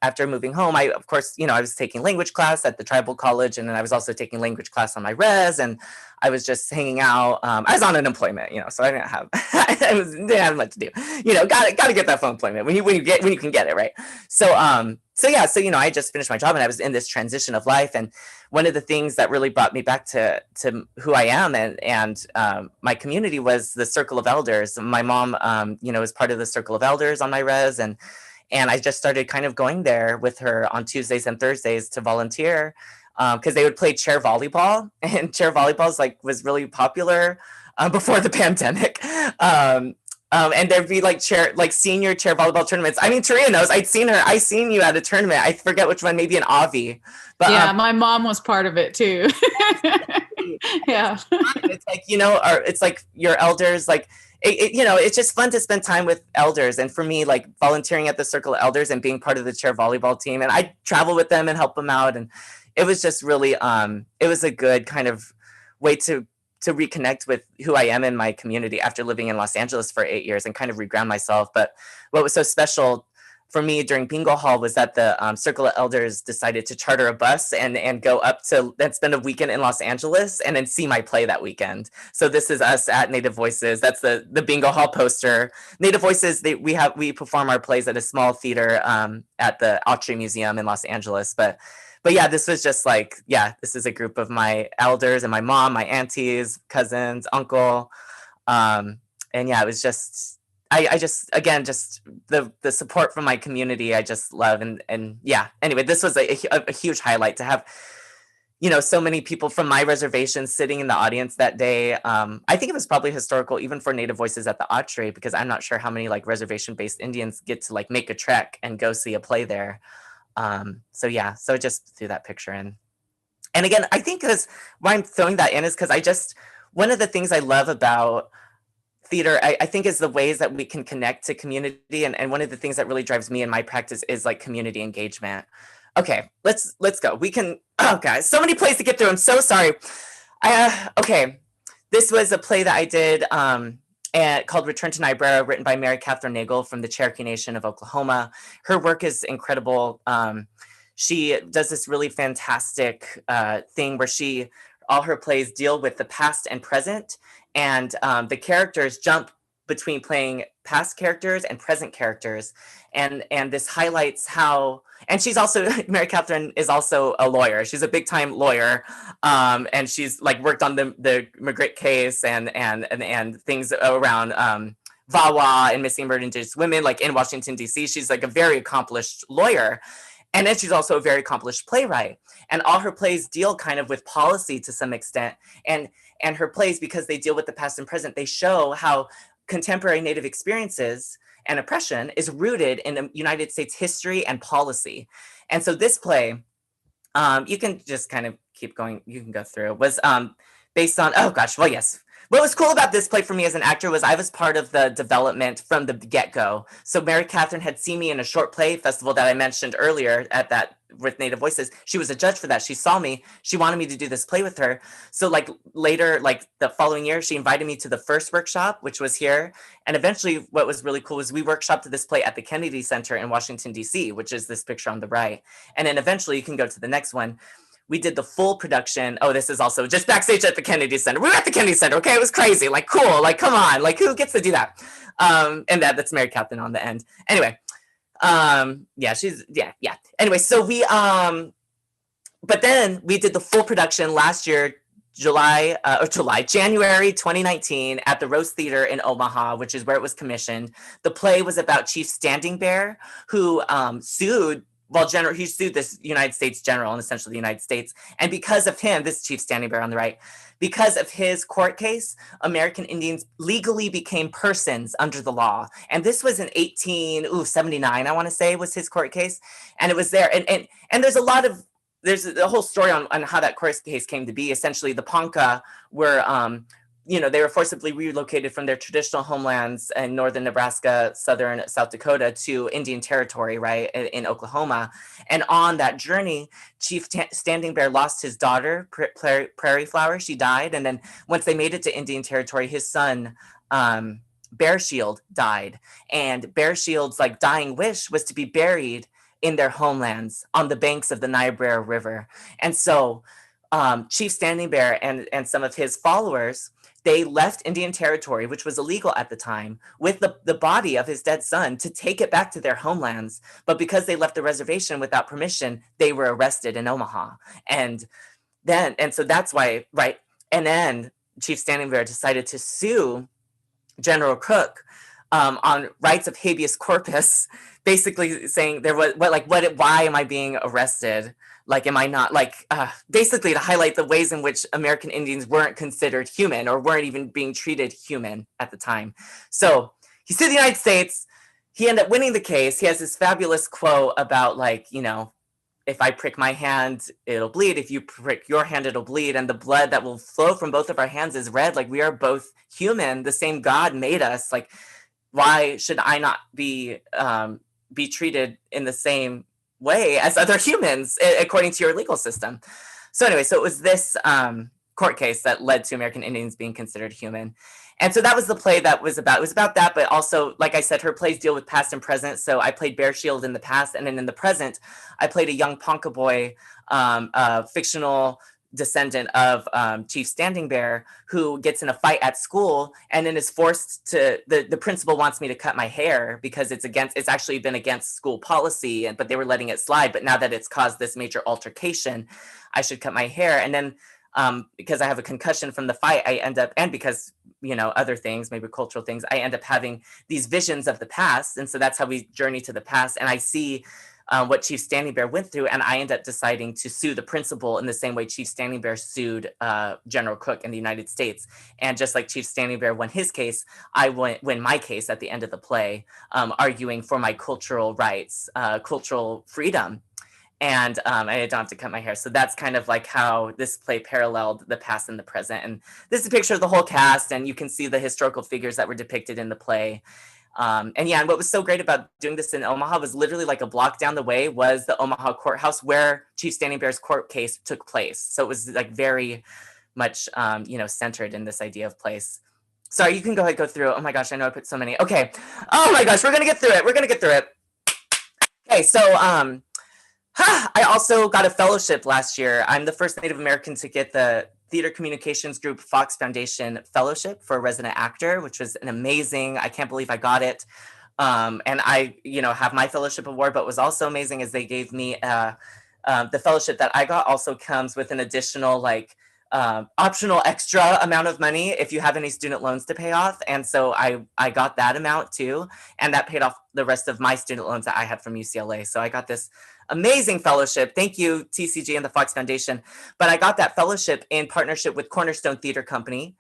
after moving home, I was taking language class at the tribal college, and then I was also taking language class on my res, and I was just hanging out. I was on unemployment, you know, so I didn't have didn't have much to do. You know, got to get that full employment when you can get it, right? So you know, I just finished my job, and I was in this transition of life, and one of the things that really brought me back to who I am and my community was the Circle of Elders. My mom, you know, is part of the Circle of Elders on my res, and I just started kind of going there with her on Tuesdays and Thursdays to volunteer because they would play chair volleyball, and chair volleyball was really popular before the pandemic. And there'd be like senior chair volleyball tournaments. I mean, Taria knows. I seen you at a tournament. I forget which one, maybe in Avi. But yeah, my mom was part of it too. Yeah. It's like, it's like your elders, like it's just fun to spend time with elders. And for me, like volunteering at the Circle of Elders and being part of the chair volleyball team, and I travel with them and help them out. And it was just really, it was a good kind of way to reconnect with who I am in my community after living in Los Angeles for 8 years and kind of reground myself. But what was so special for me during Bingo Hall was that the Circle of Elders decided to charter a bus and go up to and spend a weekend in Los Angeles and then see my play that weekend. So this is us at Native Voices. That's the Bingo Hall poster. Native Voices, we perform our plays at a small theater at the Autry Museum in Los Angeles. But yeah, this was just like, this is a group of my elders and my mom, my aunties, cousins, uncle. And yeah, it was just, I just, again, just the support from my community, I just love. And yeah, anyway, this was a huge highlight to have, so many people from my reservation sitting in the audience that day. I think it was probably historical even for Native Voices at the Autry, because I'm not sure how many like reservation-based Indians get to like make a trek and go see a play there. So yeah, so just threw that picture in. And again, I think why I'm throwing that in is because one of the things I love about theater, I think, is the ways that we can connect to community. And one of the things that really drives me in my practice is like community engagement. Okay, let's go. Oh guys, so many plays to get through. I'm so sorry. Okay, this was a play that I did called Return to Niobrara, written by Mary Catherine Nagel from the Cherokee Nation of Oklahoma. Her work is incredible. She does this really fantastic thing where all her plays deal with the past and present, and the characters jump between playing past characters and present characters. And this highlights how, and she's also, Mary Catherine is also a lawyer. She's a big time lawyer. And she's like worked on the McGrick case and things around VAWA and missing murdered Indigenous women, like in Washington, DC. She's like a very accomplished lawyer. And then she's also a very accomplished playwright. And all her plays deal kind of with policy to some extent. And her plays, because they deal with the past and present, they show how contemporary Native experiences and oppression is rooted in the United States history and policy. And so this play, you can just kind of keep going, you can go through, was based on, oh gosh, well, yes. What was cool about this play for me as an actor was I was part of the development from the get-go. So Mary Catherine had seen me in a short play festival that I mentioned earlier at that with Native Voices. She was a judge for that. She saw me. She wanted me to do this play with her. So like later, like the following year, she invited me to the first workshop, which was here. And eventually what was really cool was we workshopped this play at the Kennedy Center in Washington, DC, which is this picture on the right. And then eventually you can go to the next one. We did the full production. Oh, this is also just backstage at the Kennedy Center. We were at the Kennedy Center. Okay, it was crazy. Like, cool. Like, come on. Like, who gets to do that? And that's Mary Catherine on the end. Anyway, yeah. Anyway, so but then we did the full production last year, January 2019 at the Rose Theater in Omaha, which is where it was commissioned. The play was about Chief Standing Bear, who sued he sued this United States general and essentially the United States. And because of him, this Chief Standing Bear on the right, because of his court case, American Indians legally became persons under the law. And this was in 1879, I want to say, was his court case. And it was there. And there's a whole story on how that court case came to be. Essentially, the Ponca were they were forcibly relocated from their traditional homelands in northern Nebraska, southern South Dakota to Indian territory, right, in Oklahoma. And on that journey, Chief Standing Bear lost his daughter, Prairie Flower. She died. And then once they made it to Indian territory, his son, Bear Shield, died. And Bear Shield's like dying wish was to be buried in their homelands on the banks of the Niobrara River. And so Chief Standing Bear and some of his followers, they left Indian territory, which was illegal at the time, with the body of his dead son to take it back to their homelands. But because they left the reservation without permission, they were arrested in Omaha. And so that's why, right? And then Chief Standing Bear decided to sue General Crook on rights of habeas corpus, basically saying why am I being arrested? Like, am I not basically to highlight the ways in which American Indians weren't considered human or weren't even being treated human at the time. So He sued the United States. He ended up winning the case. He has this fabulous quote about like, you know, if I prick my hand, it'll bleed. If you prick your hand, it'll bleed. And the blood that will flow from both of our hands is red. Like we are both human. The same God made us. Like, why should I not be treated in the same way as other humans according to your legal system? So anyway, so it was this court case that led to American Indians being considered human. And so that was the play that was about. It was about that, but also, like I said, her plays deal with past and present. So I played Bear Shield in the past, and then in the present, I played a young Ponca boy, a fictional descendant of Chief Standing Bear, who gets in a fight at school and then is forced to, the principal wants me to cut my hair because it's actually been against school policy, but they were letting it slide. But now that it's caused this major altercation, I should cut my hair. And then because I have a concussion from the fight, I end up, and because, you know, other things, maybe cultural things, I end up having these visions of the past. And so that's how we journey to the past. And I see what Chief Standing Bear went through, and I end up deciding to sue the principal in the same way Chief Standing Bear sued General Crook in the United States. And just like Chief Standing Bear won his case, I win my case at the end of the play, arguing for my cultural rights, cultural freedom. And I don't have to cut my hair. So that's kind of like how this play paralleled the past and the present. And this is a picture of the whole cast, and you can see the historical figures that were depicted in the play. And yeah, and what was so great about doing this in Omaha was literally like a block down the way was the Omaha courthouse where Chief Standing Bear's court case took place. So it was like very much, you know, centered in this idea of place. Sorry, you can go ahead, go through. Oh my gosh, I know I put so many. Okay. Oh my gosh, we're going to get through it. We're going to get through it. Okay, so I also got a fellowship last year. I'm the first Native American to get the Theater Communications Group Fox Foundation Fellowship for a resident actor, which was an amazing, I can't believe I got it. And I, you know, have my fellowship award, but what was also amazing is they gave me the fellowship that I got also comes with an additional like optional extra amount of money if you have any student loans to pay off. And so I got that amount too. And that paid off the rest of my student loans that I had from UCLA. So I got this amazing fellowship. Thank you, TCG and the Fox Foundation. But I got that fellowship in partnership with Cornerstone Theater Company,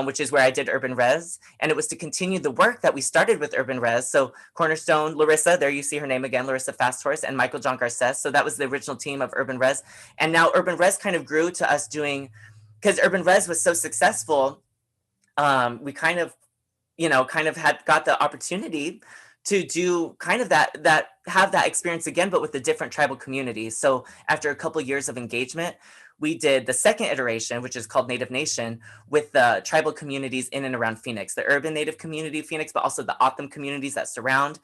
which is where I did Urban Res. And it was to continue the work that we started with Urban Res. So Cornerstone, Larissa, there you see her name again, Larissa Fasthorse, and Michael John Garces. So that was the original team of Urban Res. And now Urban Res kind of grew to us doing, because Urban Res was so successful, we kind of, you know, had got the opportunity to do kind of have that experience again, but with the different tribal communities. So after a couple of years of engagement, we did the second iteration, which is called Native Nation, with the tribal communities in and around Phoenix, the urban Native community of Phoenix, but also the O'odham communities that surround.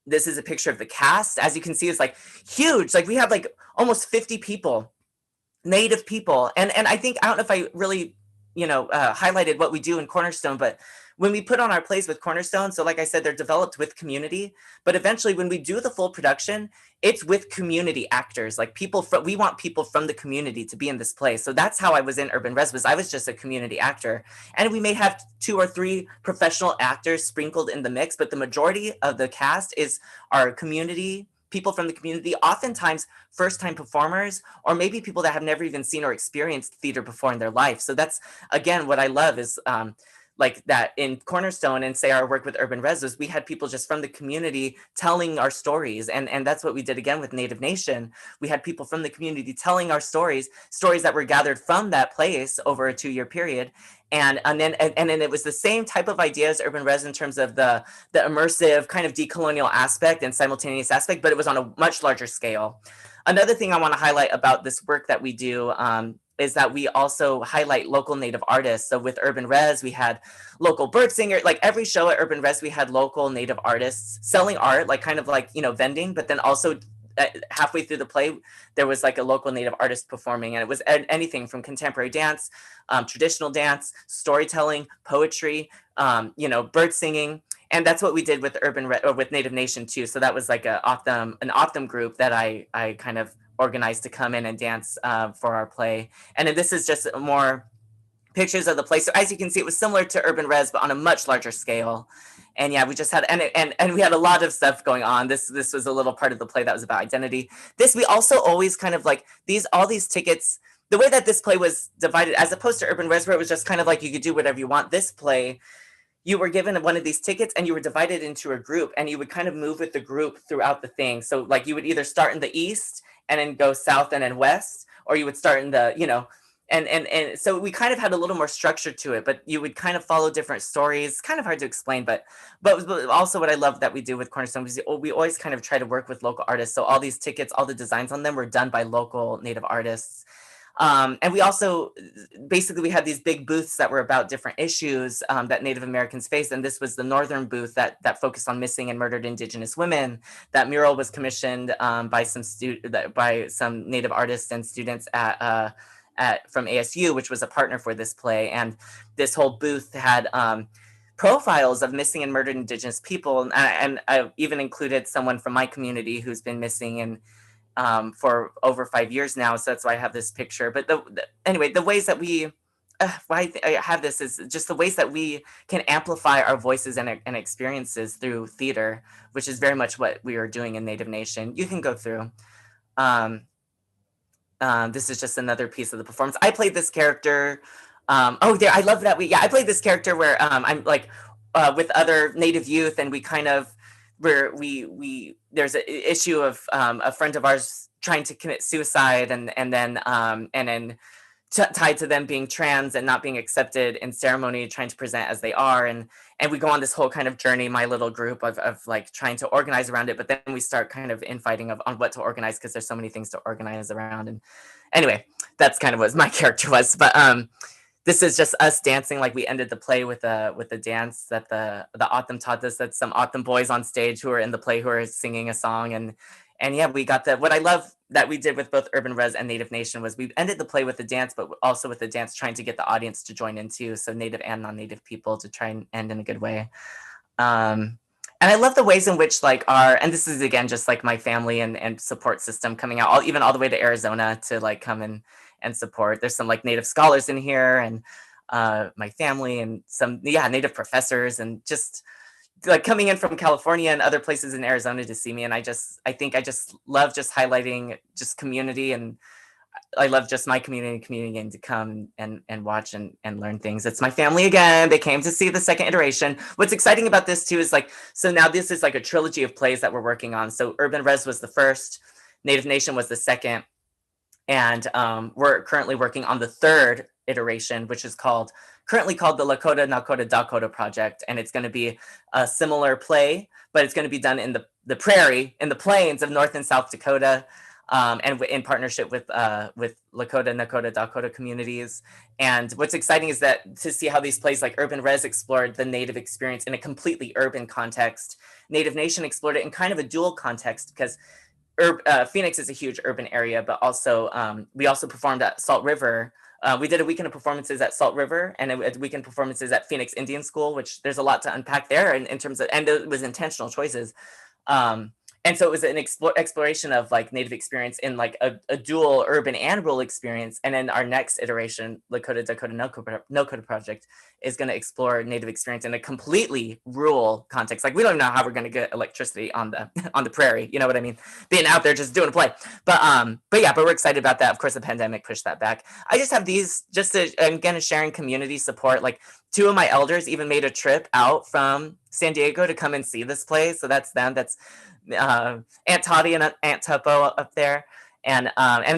This is a picture of the cast. As you can see, it's like huge. Like we have like almost 50 people, Native people. And I think, I don't know if I really, you know, highlighted what we do in Cornerstone, but when we put on our plays with Cornerstone, so like I said, they're developed with community, but eventually when we do the full production, it's with community actors, like people from, we want people from the community to be in this play. So that's how I was in Urban Res, was I was just a community actor. And we may have 2 or 3 professional actors sprinkled in the mix, but the majority of the cast is our community, people from the community, oftentimes first-time performers, or maybe people that have never even seen or experienced theater before in their life. So that's, again, what I love is, like that in Cornerstone and say our work with Urban Res was we had people just from the community telling our stories. And that's what we did again with Native Nation. We had people from the community telling our stories that were gathered from that place over a 2-year period. And then it was the same type of idea as Urban Res in terms of the immersive kind of decolonial aspect and simultaneous aspect, but it was on a much larger scale. Another thing I want to highlight about this work that we do is that we also highlight local Native artists. So with Urban Res, we had local bird singer, like every show at Urban Res, we had local Native artists selling art, like kind of like, you know, vending, but then also halfway through the play, there was like a local Native artist performing, and it was anything from contemporary dance, traditional dance, storytelling, poetry, you know, bird singing. And that's what we did with with Native Nation too. So that was like an O'odham group that I kind of organized to come in and dance for our play. And then this is just more pictures of the play. So as you can see, it was similar to Urban Res, but on a much larger scale. And yeah, we just had, and we had a lot of stuff going on. This was a little part of the play that was about identity. We also always kind of like all these tickets, the way that this play was divided, as opposed to Urban Res, where it was just kind of like you could do whatever you want. This play, you were given one of these tickets and you were divided into a group, and you would kind of move with the group throughout the thing. So like you would either start in the east and then go south and then west, or you would start in the, and so we kind of had a little more structure to it, but you would kind of follow different stories. Kind of hard to explain, but also what I love that we do with Cornerstone is we always kind of try to work with local artists. So all these tickets, all the designs on them were done by local Native artists. And we also, basically we had these big booths that were about different issues that Native Americans face. And this was the northern booth that focused on missing and murdered Indigenous women. That mural was commissioned by some Native artists and students from ASU, which was a partner for this play. And this whole booth had profiles of missing and murdered Indigenous people. And I even included someone from my community who's been missing for over 5 years now. So that's why I have this picture. But anyway, the ways that why I have this is just the ways that we can amplify our voices and experiences through theater, which is very much what we are doing in Native Nation. You can go through. This is just another piece of the performance. I played this character. I love that I played this character where I'm like with other Native youth, and we kind of there's an issue of a friend of ours trying to commit suicide, and then tied to them being trans and not being accepted in ceremony, trying to present as they are, and we go on this whole kind of journey, my little group of like trying to organize around it, but then we start kind of infighting on what to organize because there's so many things to organize around. And anyway, that's kind of what my character was. But this is just us dancing. Like we ended the play with a dance that the Autumn taught us. That's some Autumn boys on stage who are in the play who are singing a song. And yeah, we got what I love that we did with both Urban Res and Native Nation was we ended the play with the dance, but also with the dance trying to get the audience to join in too. So Native and non-Native people to try and end in a good way. And I love the ways in which like and this is again, just like my family and support system coming out, even all the way to Arizona to like come and support. There's some like Native scholars in here, and my family, and some Native professors, and just like coming in from California and other places in Arizona to see me. And I think I just love just highlighting just community, and I love just my community and to come and watch and learn things. It's my family again. They came to see the second iteration. What's exciting about this too is like, so now this is like a trilogy of plays that we're working on. So Urban Res was the first, Native Nation was the second, and we're currently working on the third iteration, which is currently called the Lakota, Nakota, Dakota project. And it's going to be a similar play, but it's going to be done in the prairie, in the plains of North and South Dakota, and in partnership with Lakota, Nakota, Dakota communities. And what's exciting is that to see how these plays like Urban Res explored the Native experience in a completely urban context. Native Nation explored it in kind of a dual context, because Phoenix is a huge urban area, but also we also performed at Salt River. We did a weekend of performances at Salt River and a weekend of performances at Phoenix Indian School, which there's a lot to unpack there in terms of, and it was intentional choices. And so it was an exploration of like Native experience in like a dual urban and rural experience. And then our next iteration, Lakota, Dakota, Nakota project, is going to explore Native experience in a completely rural context. Like we don't know how we're going to get electricity on the prairie. You know what I mean? Being out there just doing a play. But we're excited about that. Of course, the pandemic pushed that back. I just have these just to, again, sharing community support. Like 2 of my elders even made a trip out from San Diego to come and see this play. So that's them. That's Aunt Toddy and Aunt Topo up there. And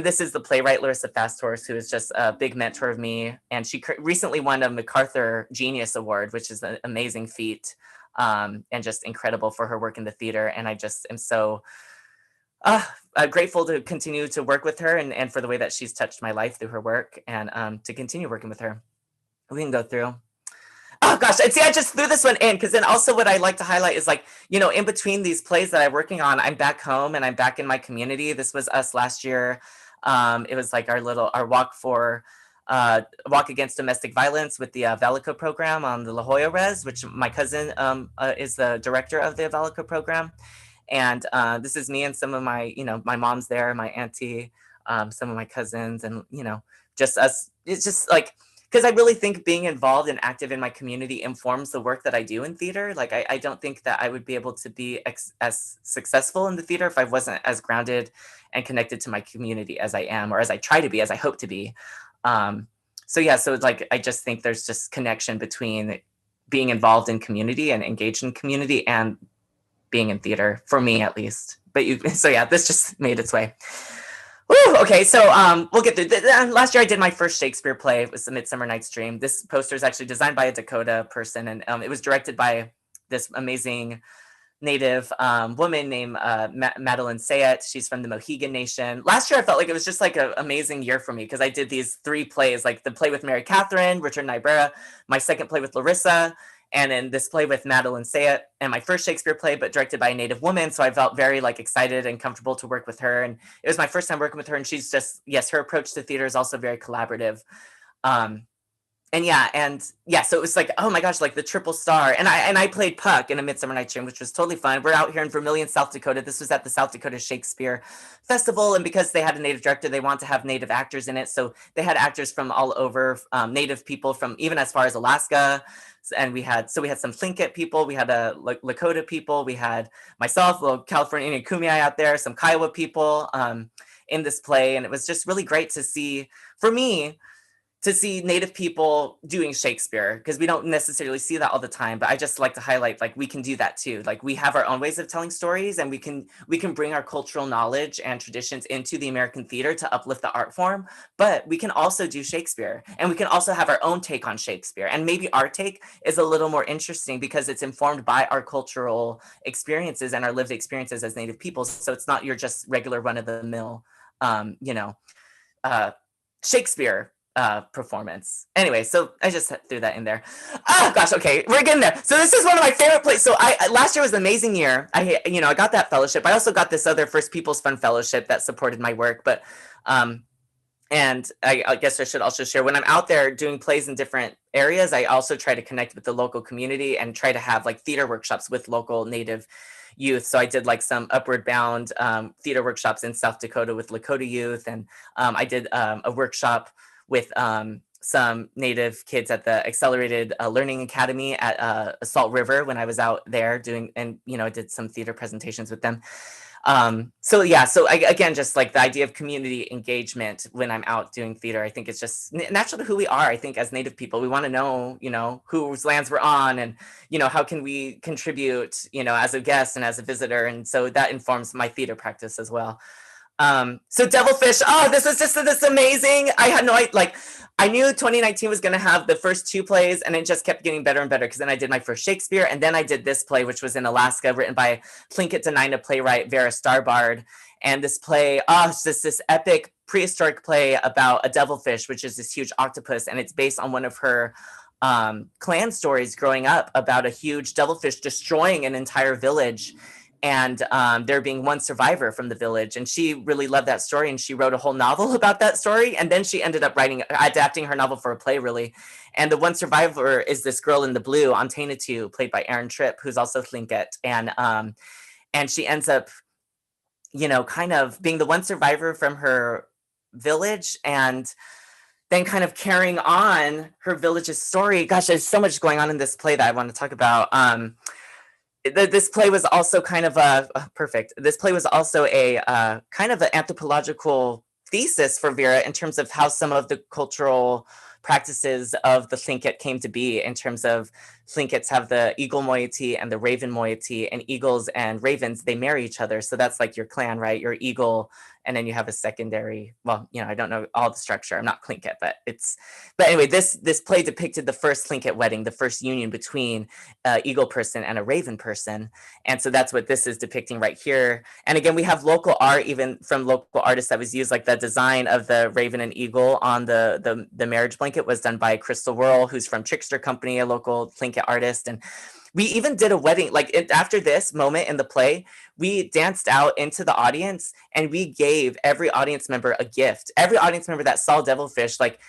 this is the playwright Larissa Fasthorse, who is just a big mentor of me. And she recently won a MacArthur Genius Award, which is an amazing feat, and just incredible for her work in the theater. And I just am so grateful to continue to work with her and for the way that she's touched my life through her work, and to continue working with her. We can go through. Oh gosh, and see, I just threw this one in because then also what I like to highlight is like, in between these plays that I'm working on, I'm back home and I'm back in my community. This was us last year. It was like our walk against domestic violence with the Valico program on the La Jolla Res, which my cousin is the director of the Valico program. And this is me and some of my, my mom's there, my auntie, some of my cousins, and, just us. It's just like, because I really think being involved and active in my community informs the work that I do in theater. Like, I don't think that I would be able to be as successful in the theater if I wasn't as grounded and connected to my community as I am, or as I try to be, as I hope to be. So it's like, I just think there's just connection between being involved in community and engaged in community and being in theater, for me at least. But so yeah, this just made its way. Woo, okay, so we'll get through. Last year I did my first Shakespeare play. It was The Midsummer Night's Dream. This poster is actually designed by a Dakota person, and it was directed by this amazing Native woman named Madeline Sayet. She's from the Mohegan Nation. Last year I felt like it was just like an amazing year for me because I did these 3 plays, like the play with Mary Catherine, Richard Nibera, my second play with Larissa, and then this play with Madeline Sayet, and my first Shakespeare play, but directed by a Native woman. So I felt very like excited and comfortable to work with her. And it was my first time working with her. And she's just, yes, her approach to theater is also very collaborative. And yeah, so it was like, oh my gosh, like the triple star. And I played Puck in A Midsummer Night's Dream, which was totally fun. We're out here in Vermilion, South Dakota. This was at the South Dakota Shakespeare Festival. And because they had a Native director, they want to have Native actors in it. So they had actors from all over, Native people from even as far as Alaska. And we had some Tlingit people, we had Lakota people, we had myself, little California Indian Kumeyaay out there, some Kiowa people in this play. And it was just really great to see, for me, to see Native people doing Shakespeare, because we don't necessarily see that all the time, but I just like to highlight, like, we can do that too. Like, we have our own ways of telling stories, and we can bring our cultural knowledge and traditions into the American theater to uplift the art form, but we can also do Shakespeare, and we can also have our own take on Shakespeare. And maybe our take is a little more interesting because it's informed by our cultural experiences and our lived experiences as Native people. So it's not your just regular run-of-the-mill, Shakespeare performance. Anyway, so I just threw that in there. Oh gosh, okay, we're getting there. So this is one of my favorite plays. So last year was an amazing year. I got that fellowship. I also got this other First Peoples Fund fellowship that supported my work. But and I guess I should also share, when I'm out there doing plays in different areas, I also try to connect with the local community and try to have like theater workshops with local Native youth. So I did like some Upward Bound theater workshops in South Dakota with Lakota youth, and I did a workshop with some Native kids at the Accelerated Learning Academy at Salt River when I was out there doing, and I did some theater presentations with them. So again, just like the idea of community engagement when I'm out doing theater, I think it's just natural to who we are. I think as Native people, we want to know, whose lands we're on, and, how can we contribute, as a guest and as a visitor. And so that informs my theater practice as well. So Devilfish, this was just this amazing. I had no idea, like, I knew 2019 was going to have the first 2 plays, and it just kept getting better and better, because then I did my first Shakespeare, and then I did this play, which was in Alaska, written by Tlingit Dena'ina playwright Vera Starbard. And this play, it's just this epic prehistoric play about a devilfish, which is this huge octopus, and it's based on one of her clan stories growing up about a huge devilfish destroying an entire village. And there being one survivor from the village. And she really loved that story, and she wrote a whole novel about that story. And then she ended up adapting her novel for a play, really. And the one survivor is this girl in the blue, Antainatu, played by Erin Tripp, who's also Tlingit. And she ends up, kind of being the one survivor from her village, and then kind of carrying on her village's story. Gosh, there's so much going on in this play that I want to talk about. This play was also kind of This play was also a kind of an anthropological thesis for Vera in terms of how some of the cultural practices of the Tlingit came to be, in terms of Tlingits have the eagle moiety and the raven moiety, and eagles and ravens, they marry each other. So that's like your clan, right? Your eagle, and then you have a secondary, well, I don't know all the structure. I'm not Tlingit, but anyway, this play depicted the first Tlingit wedding, the first union between an eagle person and a raven person. And so that's what this is depicting right here. And again, we have local art, even from local artists that was used, like the design of the raven and eagle on the marriage blanket was done by Crystal Whirl, who's from Trickster Company, a local Tlingit artist. And we even did a wedding, like after this moment in the play, we danced out into the audience, and we gave every audience member a gift. Every audience member that saw Devilfish, like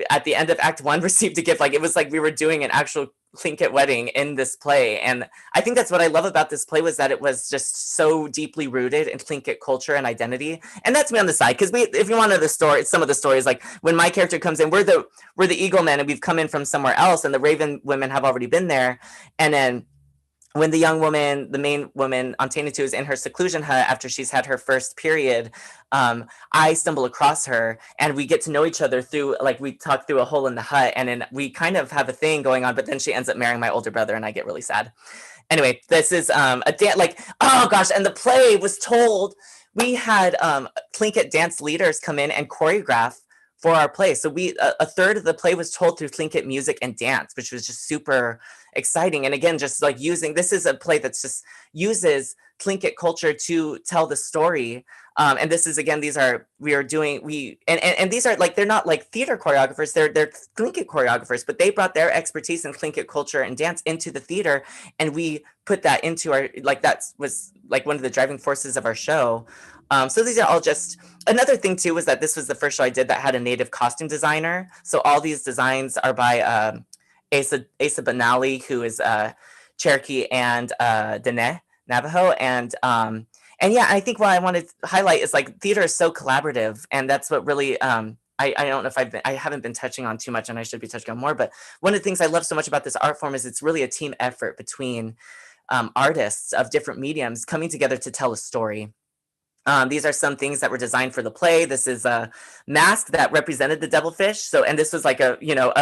at the end of Act 1, received a gift. Like, it was like we were doing an actual Tlingit wedding in this play. And I think that's what I love about this play, was that it was just so deeply rooted in Tlingit culture and identity. And that's me on the side, because if you want to know the story, some of the stories, like when my character comes in, we're the eagle men, and we've come in from somewhere else, and the raven women have already been there. And then when the main woman, Antenitu, is in her seclusion hut after she's had her first period, I stumble across her and we get to know each other through, like, we talk through a hole in the hut, and then we kind of have a thing going on, but then she ends up marrying my older brother and I get really sad. Anyway, this is a dance, like, oh gosh, and the play was told, we had Tlingit dance leaders come in and choreograph for our play. So a third of the play was told through Tlingit music and dance, which was just super exciting. And again, just like this is a play that's just uses Tlingit culture to tell the story. And this is, again, these are like, they're not like theater choreographers, they're Tlingit choreographers, but they brought their expertise in Tlingit culture and dance into the theater, and we put that into our, like, that was like one of the driving forces of our show. So these are all just, another thing too was that this was the first show I did that had a native costume designer. So all these designs are by Asa Benali, who is Cherokee and Dene Navajo. And yeah, I think what I want to highlight is, like, theater is so collaborative, and that's what really I don't know if I haven't been touching on too much, and I should be touching on more. But one of the things I love so much about this art form is it's really a team effort between artists of different mediums coming together to tell a story. These are some things that were designed for the play. This is a mask that represented the devilfish. So, and this was like a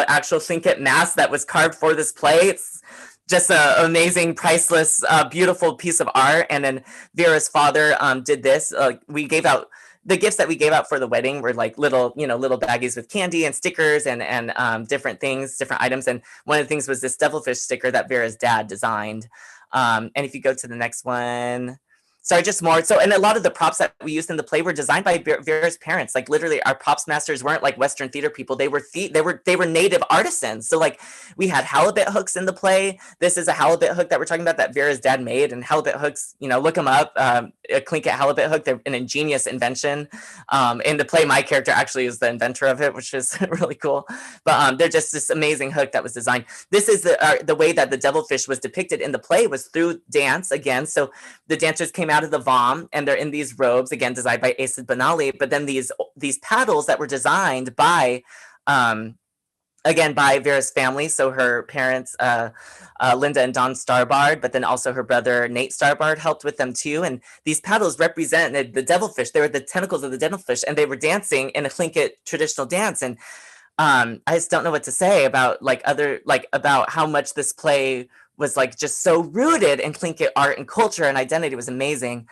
actual Tlingit mask that was carved for this play. It's just an amazing, priceless, beautiful piece of art. And then Vera's father did this. We gave out, the gifts that we gave out for the wedding were like little baggies with candy and stickers and different things, different items. And one of the things was this devilfish sticker that Vera's dad designed. And if you go to the next one. Sorry, just more. So, and a lot of the props that we used in the play were designed by Vera's parents. Like, literally, our props masters weren't like Western theater people. They were native artisans. So, like, we had halibut hooks in the play. This is a halibut hook that we're talking about that Vera's dad made. And halibut hooks, look them up. A Tlingit halibut hook. They're an ingenious invention. In the play, my character actually is the inventor of it, which is really cool. But they're just this amazing hook that was designed. This is the way that the devilfish was depicted in the play was through dance again. So the dancers came out of the vom and they're in these robes, again designed by Asa Benali, but then these paddles that were designed by again by Vera's family, so her parents Linda and Don Starbard, but then also her brother Nate Starbard helped with them too. And these paddles represented the devilfish. They were the tentacles of the devilfish, and they were dancing in a Tlingit traditional dance. And I just don't know what to say about about how much this play was like just so rooted in Tlingit art and culture and identity. It was amazing.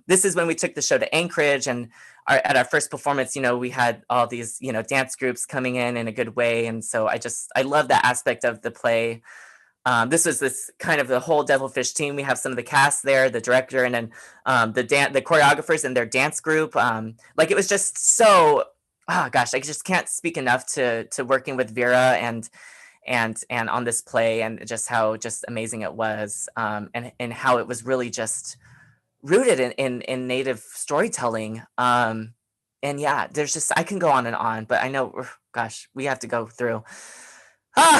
This is when we took the show to Anchorage, and at our first performance, we had all these, dance groups coming in a good way. And so I love that aspect of the play. This was this kind of the whole Devilfish team. We have some of the cast there, the director, and then the choreographers and their dance group. Like, it was just so, oh gosh, I just can't speak enough to working with Vera and on this play, and just how just amazing it was, and how it was really just rooted in native storytelling. And yeah, there's just, I can go on and on, but I know, gosh, we have to go through.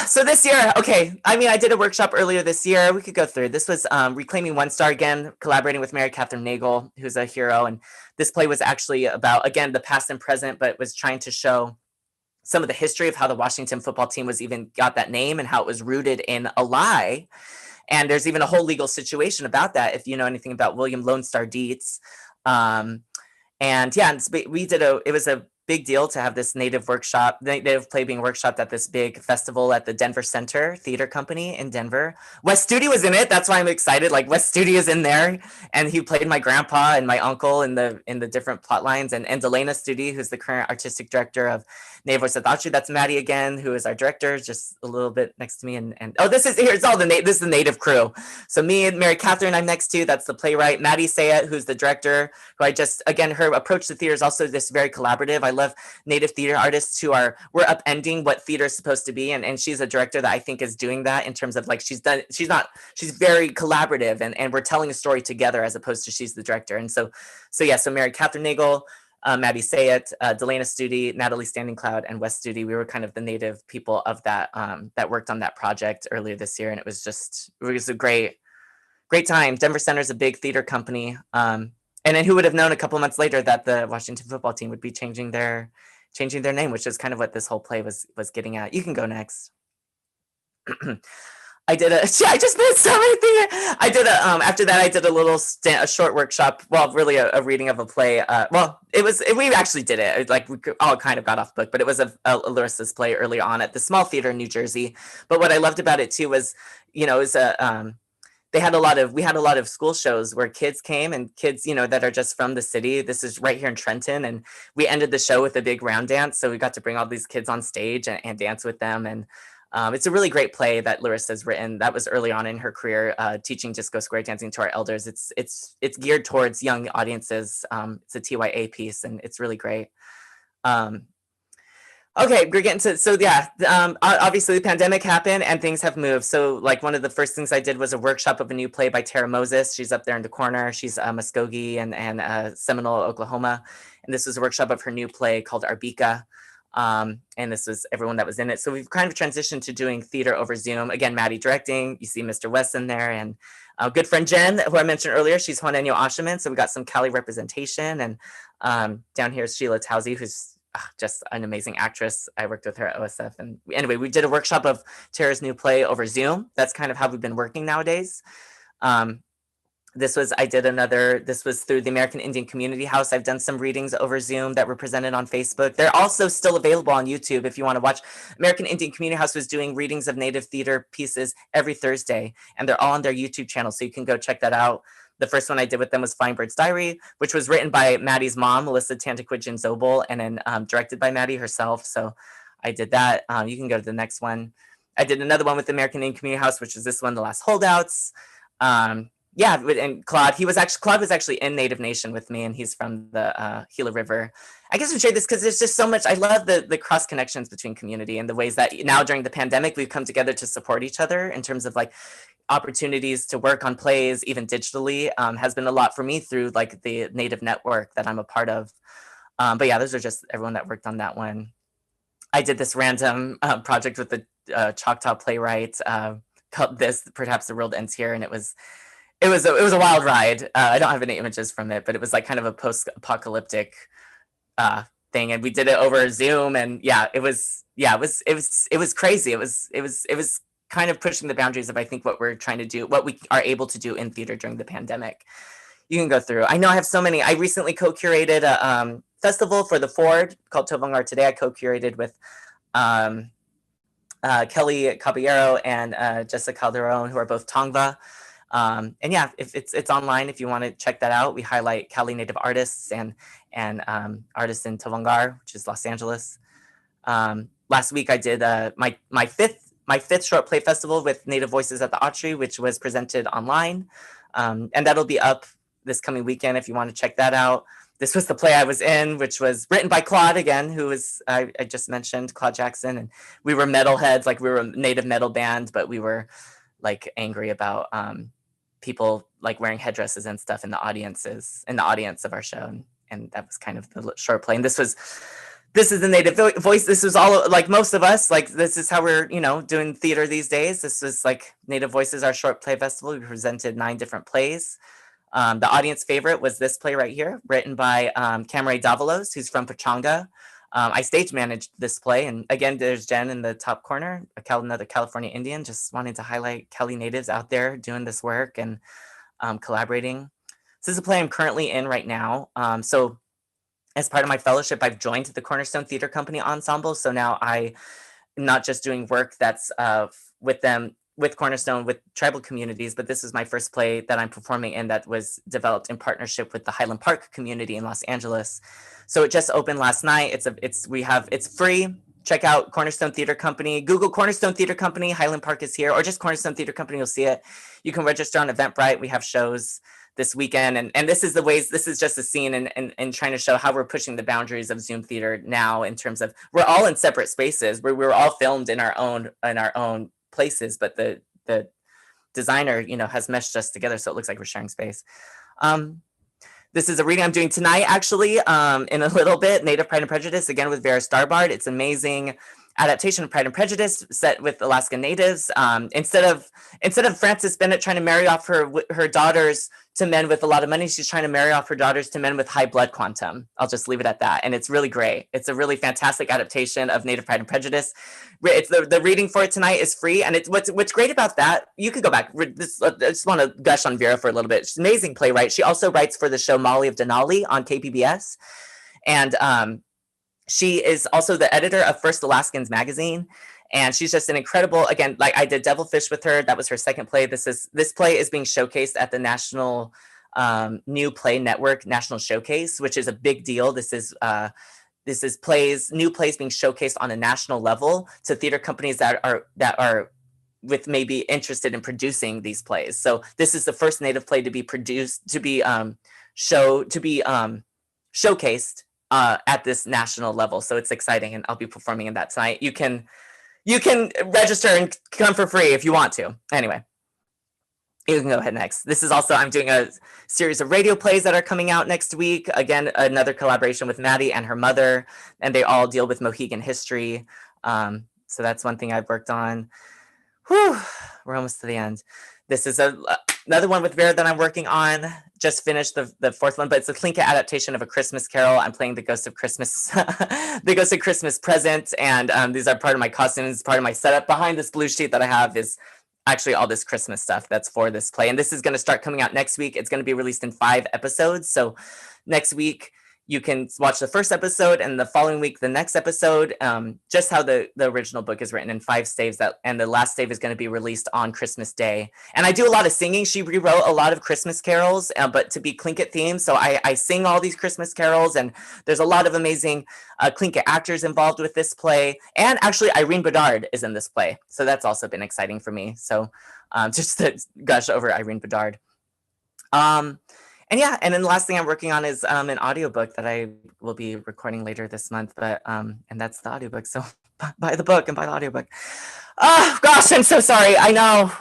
So this year, okay, I mean, I did a workshop earlier this year. We could go through. This was Reclaiming One Star again, collaborating with Mary Catherine Nagel, who's a hero. And this play was actually about, again, the past and present, but was trying to show some of the history of how the Washington football team was even got that name and how it was rooted in a lie. And there's even a whole legal situation about that, if you know anything about William Lone Star Dietz. And yeah, it was a big deal to have this native play being workshopped at this big festival at the Denver Center Theater Company in Denver. Wes Studi was in it. That's why I'm excited. Like, Wes Studi is in there, and he played my grandpa and my uncle in the different plot lines. And Delana Studi, who's the current artistic director of Nevo Sadachi. That's Maddie again, who is our director, just a little bit next to me. And oh, this is the native crew. So me and Mary Catherine, I'm next to. That's the playwright. Maddie Sayet, who's the director, who her approach to theater is also this very collaborative. I love native theater artists we're upending what theater is supposed to be. And she's a director that I think is doing that in terms of, like, she's very collaborative, and we're telling a story together as opposed to she's the director. And so Mary Catherine Nagel, Maddie Sayet, Delana Studi, Natalie Standing Cloud, and Wes Studi. We were kind of the native people of that that worked on that project earlier this year, and it was a great time. Denver Center is a big theater company, and then who would have known a couple of months later that the Washington football team would be changing their name, which is kind of what this whole play was getting at. You can go next. I did a, I just missed so many things. I did a, after that, I did a little, a short workshop. Well, really a reading of a play. Well, we actually did it. Like we all kind of got off book, but it was a Larissa's play early on at the small theater in New Jersey. But what I loved about it too was, you know, is we had a lot of school shows where kids came and kids, you know, that are just from the city. This is right here in Trenton. And we ended the show with a big round dance. So we got to bring all these kids on stage and dance with them. And it's a really great play that Larissa's written. That was early on in her career, teaching disco square dancing to our elders. It's geared towards young audiences. It's a TYA piece, and it's really great. Okay, we're getting to, so yeah, obviously the pandemic happened and things have moved. So like one of the first things I did was a workshop of a new play by Tara Moses. She's up there in the corner. She's Muskogee and Seminole, Oklahoma. And this was a workshop of her new play called Arbika. And this was everyone that was in it. So we've kind of transitioned to doing theater over Zoom. Again, Maddie directing, you see Mr. Wesson there, and good friend Jen, who I mentioned earlier, she's Juanenyo Ashaman. So we got some Cali representation. And down here is Sheila Towsey, who's just an amazing actress. I worked with her at OSF. And anyway, we did a workshop of Tara's new play over Zoom. That's kind of how we've been working nowadays. This was through the American Indian Community House. I've done some readings over Zoom that were presented on Facebook. They're also still available on YouTube if you want to watch. American Indian Community House was doing readings of Native theater pieces every Thursday, and they're all on their YouTube channel, so you can go check that out. The first one I did with them was Fine Bird's Diary, which was written by Maddie's mom, Melissa Tantaquidgeon Zobel, and then directed by Maddie herself. So I did that. You can go to the next one. I did another one with the American Indian Community House, which is this one, The Last Holdouts. Yeah, and Claude was actually in Native Nation with me, and he's from the Gila River. I guess we share this because there's just so much. I love the cross connections between community and the ways that now during the pandemic we've come together to support each other in terms of like opportunities to work on plays, even digitally, has been a lot for me through like the Native network that I'm a part of. But yeah, those are just everyone that worked on that one. I did this random project with the Choctaw playwright called This, Perhaps the World Ends Here, and it was a wild ride. I don't have any images from it, but it was like kind of a post-apocalyptic thing, and we did it over Zoom, and it was crazy. It was kind of pushing the boundaries of I think what we're trying to do, what we are able to do in theater during the pandemic. You can go through. I know I have so many. I recently co-curated a festival for the Ford called Tovangar Today. I co-curated with Kelly Caballero and Jessica Calderon, who are both Tongva. And yeah, if it's online, if you want to check that out. We highlight Cali Native artists and artists in Tovangar, which is Los Angeles. Last week I did my fifth short play festival with Native Voices at the Autry, which was presented online, and that'll be up this coming weekend if you want to check that out. This was the play I was in, which was written by Claude again, who was I just mentioned, Claude Jackson, and we were metalheads, like we were a Native metal band, but we were like angry about people like wearing headdresses and stuff in the audience of our show, and that was kind of the short play. And this is the Native voice. This was all like most of us, like this is how we're doing theater these days. This was like Native Voices, our short play festival. We presented 9 different plays. The audience favorite was this play right here, written by Camaray Davalos, who's from Pechanga. I stage managed this play, and again, there's Jen in the top corner, another California Indian, just wanting to highlight Cali natives out there doing this work and collaborating. So this is a play I'm currently in right now. So as part of my fellowship, I've joined the Cornerstone Theater Company Ensemble. So now I'm not just doing work that's with them, with Cornerstone, with tribal communities, but this is my first play that I'm performing in that was developed in partnership with the Highland Park community in Los Angeles. So it just opened last night. It's free. Check out Cornerstone Theater Company. Google Cornerstone Theater Company, Highland Park is here, or just Cornerstone Theater Company, you'll see it. You can register on Eventbrite. We have shows this weekend. And this is just a scene and trying to show how we're pushing the boundaries of Zoom theater now in terms of, we're all in separate spaces. We're all filmed in our own places, but the designer, has meshed us together so it looks like we're sharing space. This is a reading I'm doing tonight, actually, in a little bit, Native Pride and Prejudice, again with Vera Starbard. It's amazing adaptation of Pride and Prejudice set with Alaskan Natives. Instead of Frances Bennett trying to marry off her daughters to men with a lot of money, she's trying to marry off her daughters to men with high blood quantum. I'll just leave it at that. And it's really great. It's a really fantastic adaptation of Native Pride and Prejudice. It's the reading for it tonight is free, and it's what's great about that. You could go back. I just want to gush on Vera for a little bit. She's an amazing playwright. She also writes for the show Molly of Denali on KPBS, and she is also the editor of First Alaskans magazine. And she's just an incredible, again, like I did Devilfish with her. That was her second play. This play is being showcased at the National New Play Network National Showcase, which is a big deal. This is new plays being showcased on a national level to theater companies that are with maybe interested in producing these plays. So this is the first Native play to be produced, to be showcased at this national level. So it's exciting, and I'll be performing in that tonight. You can register and come for free if you want to. Anyway, you can go ahead next. This is also, I'm doing a series of radio plays that are coming out next week. Again, another collaboration with Maddie and her mother, and they all deal with Mohegan history. So that's one thing I've worked on. Whew, we're almost to the end. This is another one with Vera that I'm working on. Just finished the fourth one, but it's a Tlingit adaptation of A Christmas Carol. I'm playing the Ghost of Christmas, the Ghost of Christmas Present, and these are part of my costumes, part of my setup. Behind this blue sheet that I have is actually all this Christmas stuff that's for this play, and this is going to start coming out next week. It's going to be released in 5 episodes, so next week you can watch the first episode, and the following week the next episode. Just how the original book is written in 5 staves, and the last stave is going to be released on Christmas Day. And I do a lot of singing. She rewrote a lot of Christmas carols, but to be Tlingit themed. So I sing all these Christmas carols, and there's a lot of amazing Tlingit actors involved with this play. And actually Irene Bedard is in this play, so that's also been exciting for me. So just to gush over Irene Bedard. And yeah, and then the last thing I'm working on is an audiobook that I will be recording later this month, but and that's the audiobook. So buy the book and buy the audiobook. Oh gosh, I'm so sorry. I know.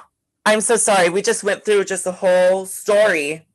I'm so sorry. We just went through just the whole story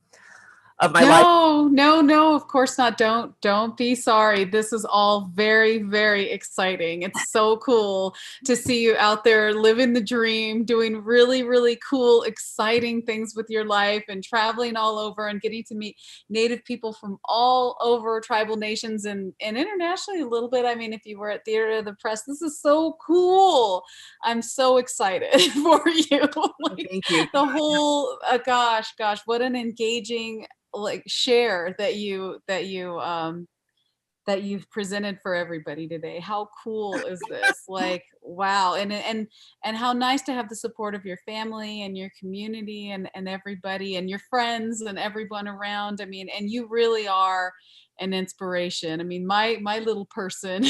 of my life. No, of course not. Don't be sorry. This is all very, very exciting. It's so cool to see you out there living the dream, doing really, really cool, exciting things with your life, and traveling all over and getting to meet Native people from all over tribal nations and internationally a little bit. I mean, if you were at Theater of the Press, this is so cool. I'm so excited for you. Like, Thank you. The whole, gosh, what an engaging share that you've presented for everybody today. How cool is this? Like, wow. And how nice to have the support of your family and your community and everybody and your friends and everyone around. I mean, and you really are an inspiration. I mean, my little person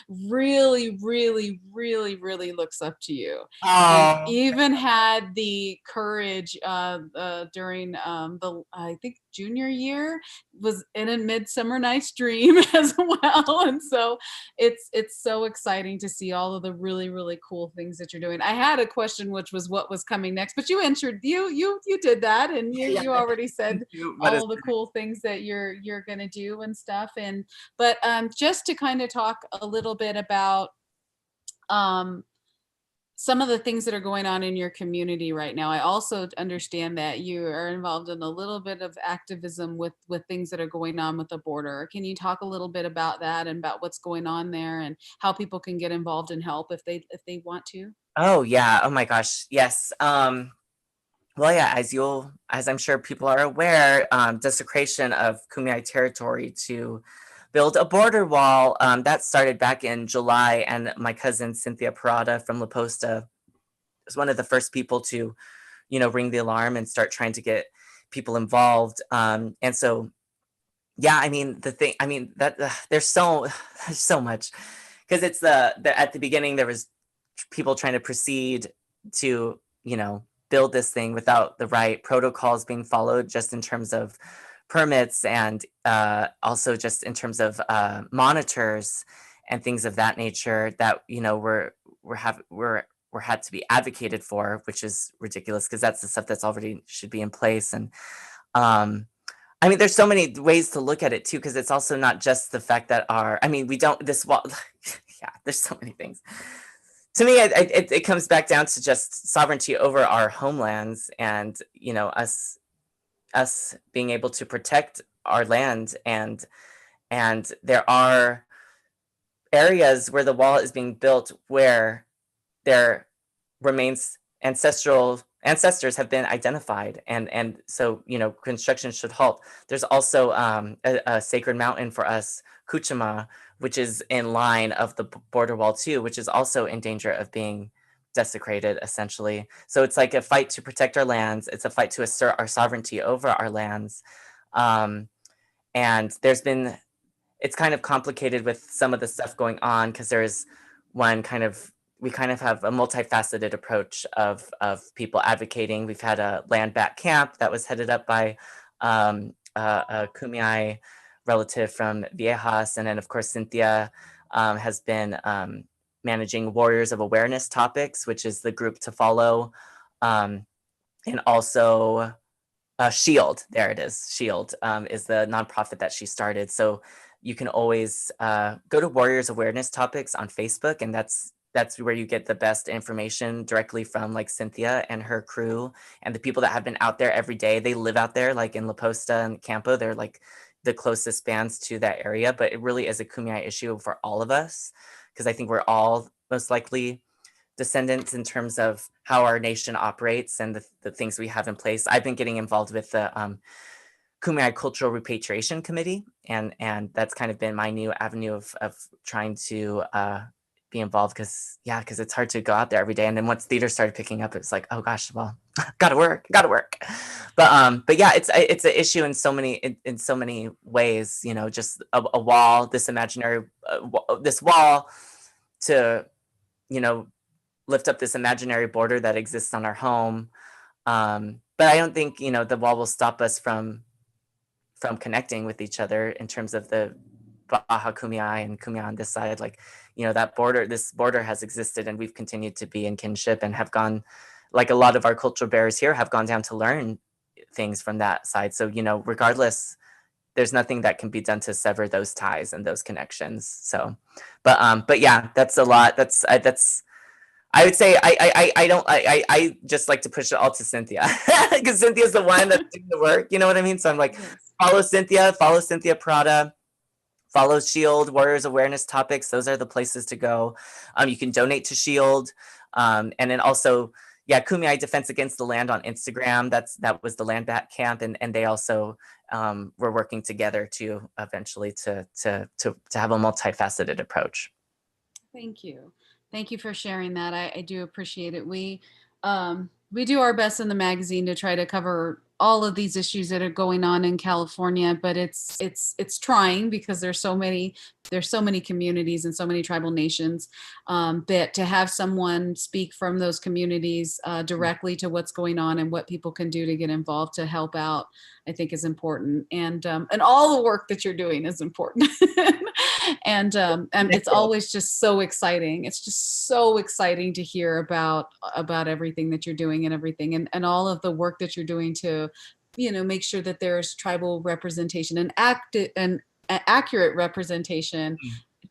really, really, really, really looks up to you. Oh. And even had the courage during I think junior year, was in a Midsummer Night's Dream as well. And so it's so exciting to see all of the really, really cool things that you're doing. I had a question, which was what was coming next, but you answered, you did that, and you already said all the cool things that you're going to do and stuff. And but just to kind of talk a little bit about some of the things that are going on in your community right now. I also understand that you are involved in a little bit of activism with things that are going on with the border. Can you talk a little bit about that and about what's going on there and how people can get involved and help if they want to? Oh yeah. Oh my gosh. Yes. Well, yeah, as I'm sure people are aware, desecration of Kumeyaay territory to build a border wall, that started back in July, and my cousin Cynthia Parada from La Posta was one of the first people to, ring the alarm and start trying to get people involved. And so, yeah, I mean, there's so much, because it's at the beginning there was people trying to proceed to, build this thing without the right protocols being followed, just in terms of permits and also just in terms of monitors and things of that nature that were had to be advocated for, which is ridiculous because that's the stuff that's already should be in place. And I mean, there's so many ways to look at it too, because it's also not just the fact that we don't, this wall, yeah, there's so many things. To me, it comes back down to just sovereignty over our homelands, and us being able to protect our land. And there are areas where the wall is being built where there remains ancestors have been identified, and so construction should halt. There's also a sacred mountain for us, Kuchama, which is in line of the border wall too, which is also in danger of being desecrated essentially. So it's like a fight to protect our lands. It's a fight to assert our sovereignty over our lands. And it's kind of complicated with some of the stuff going on, because there's we kind of have a multifaceted approach of people advocating. We've had a land back camp that was headed up by a Kumeyaay relative from Viejas, and then of course Cynthia has been managing Warriors of Awareness Topics, which is the group to follow, and also Shield. There it is. Shield is the nonprofit that she started. So you can always go to Warriors Awareness Topics on Facebook, and that's where you get the best information directly from like Cynthia and her crew and the people that have been out there every day. They live out there, like in La Posta and Campo. They're like the closest bands to that area, but it really is a Kumeyaay issue for all of us, because I think we're all most likely descendants in terms of how our nation operates and the things we have in place. I've been getting involved with the Kumeyaay Cultural Repatriation Committee, and that's kind of been my new avenue of trying to be involved, because it's hard to go out there every day. And then once theater started picking up, it's like, oh gosh, well, gotta work. But yeah, it's an issue in so many ways. Just a wall, this imaginary this wall to lift up this imaginary border that exists on our home. But I don't think the wall will stop us from connecting with each other in terms of the Baja Kumeyaay and Kumeyaay on this side. Like, this border has existed, and we've continued to be in kinship, and have gone, like a lot of our cultural bearers here have gone down to learn things from that side. So, regardless, there's nothing that can be done to sever those ties and those connections. So, but yeah, that's a lot. I would say I just like to push it all to Cynthia, because Cynthia's the one that's doing the work. You know what I mean? So I'm like, follow Cynthia Prada, follow Shield, Warriors Awareness Topics. Those are the places to go. You can donate to Shield, and then also, Kumeyaay Defense Against the Land on Instagram. That was the land back camp, and they also were working together to eventually to have a multifaceted approach. Thank you. Thank you for sharing that. I do appreciate it. We do our best in the magazine to try to cover all of these issues that are going on in California, but it's trying, because there's so many communities and so many tribal nations, that to have someone speak from those communities directly to what's going on and what people can do to get involved to help out, I think is important. And all the work that you're doing is important. and it's always just so exciting. It's just so exciting to hear about everything that you're doing and everything, and all of the work that you're doing to make sure that there's tribal representation and accurate representation.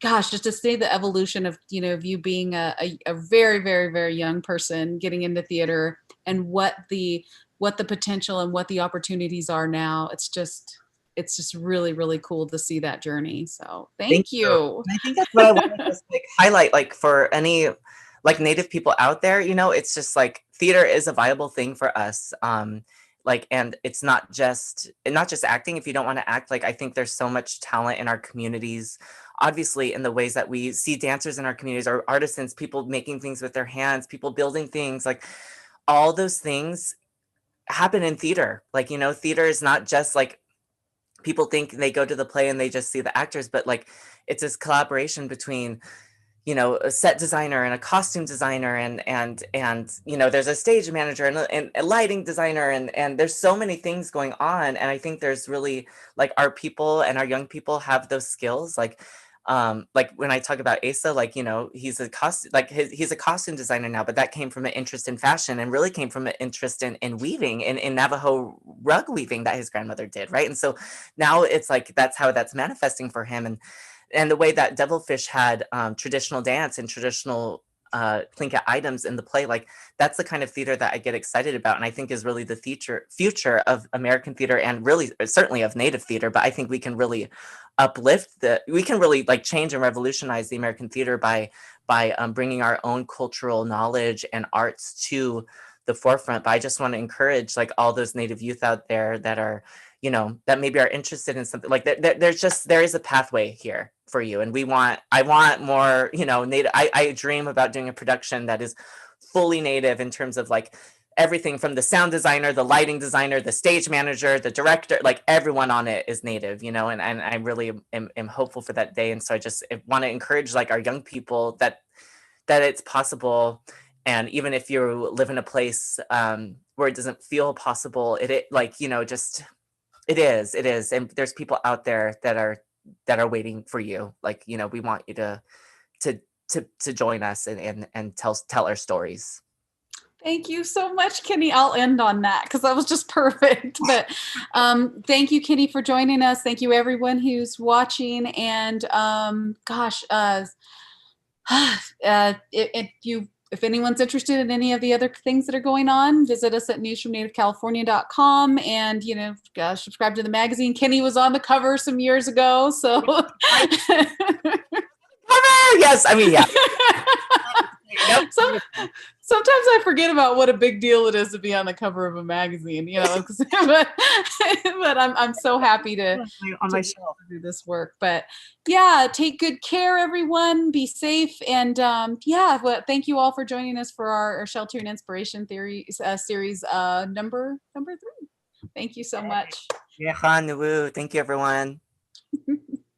Gosh, just to see the evolution of of you being a very, very, very young person getting into theater, and what the potential and what the opportunities are now. It's just really, really cool to see that journey. So thank you. And I think that's what I want to just highlight, like for any like Native people out there, it's just like theater is a viable thing for us. And it's not just acting. If you don't want to act, like I think there's so much talent in our communities, obviously, in the ways that we see dancers in our communities, or artisans, people making things with their hands, people building things, like all those things happen in theater. Like, theater is not just like, people think they go to the play and they just see the actors, but like it's this collaboration between a set designer and a costume designer, and there's a stage manager and a lighting designer, and there's so many things going on. And I think there's really, like, our people and our young people have those skills. Like when I talk about Asa, like, he's a costume designer now, but that came from an interest in fashion, and really came from an interest in weaving, in Navajo rug weaving that his grandmother did, right? And so now it's like that's how that's manifesting for him. and the way that Devilfish had traditional dance and traditional Tlingit items in the play, like that's the kind of theater that I get excited about, and I think is really the future of American theater, and really certainly of Native theater. But I think we can really we can really like change and revolutionize the American theater by bringing our own cultural knowledge and arts to the forefront. But I just want to encourage like all those Native youth out there that are, you know, that maybe are interested in something like that. There is a pathway here for you, and I want more, you know, Native. I dream about doing a production that is fully Native in terms of like everything from the sound designer, the lighting designer, the stage manager, the director, like everyone on it is Native, you know, and I really am hopeful for that day. And so I just want to encourage like our young people that it's possible. And even if you live in a place where it doesn't feel possible, it like, you know, just it is. And there's people out there that are waiting for you. Like, you know, we want you to join us and tell our stories. Thank you so much, Kenny. I'll end on that because that was just perfect. But thank you, Kenny, for joining us. Thank you, everyone who's watching. And if anyone's interested in any of the other things that are going on, visit us at newsfromnativecalifornia.com, and, you know, subscribe to the magazine. Kenny was on the cover some years ago, so. Yes, I mean, yeah. Sometimes I forget about what a big deal it is to be on the cover of a magazine, you know, but I'm so happy to do this work. But yeah, take good care, everyone. Be safe. And thank you all for joining us for our Shelter and Inspiration Theory series number 3. Thank you so much. Thank you, everyone.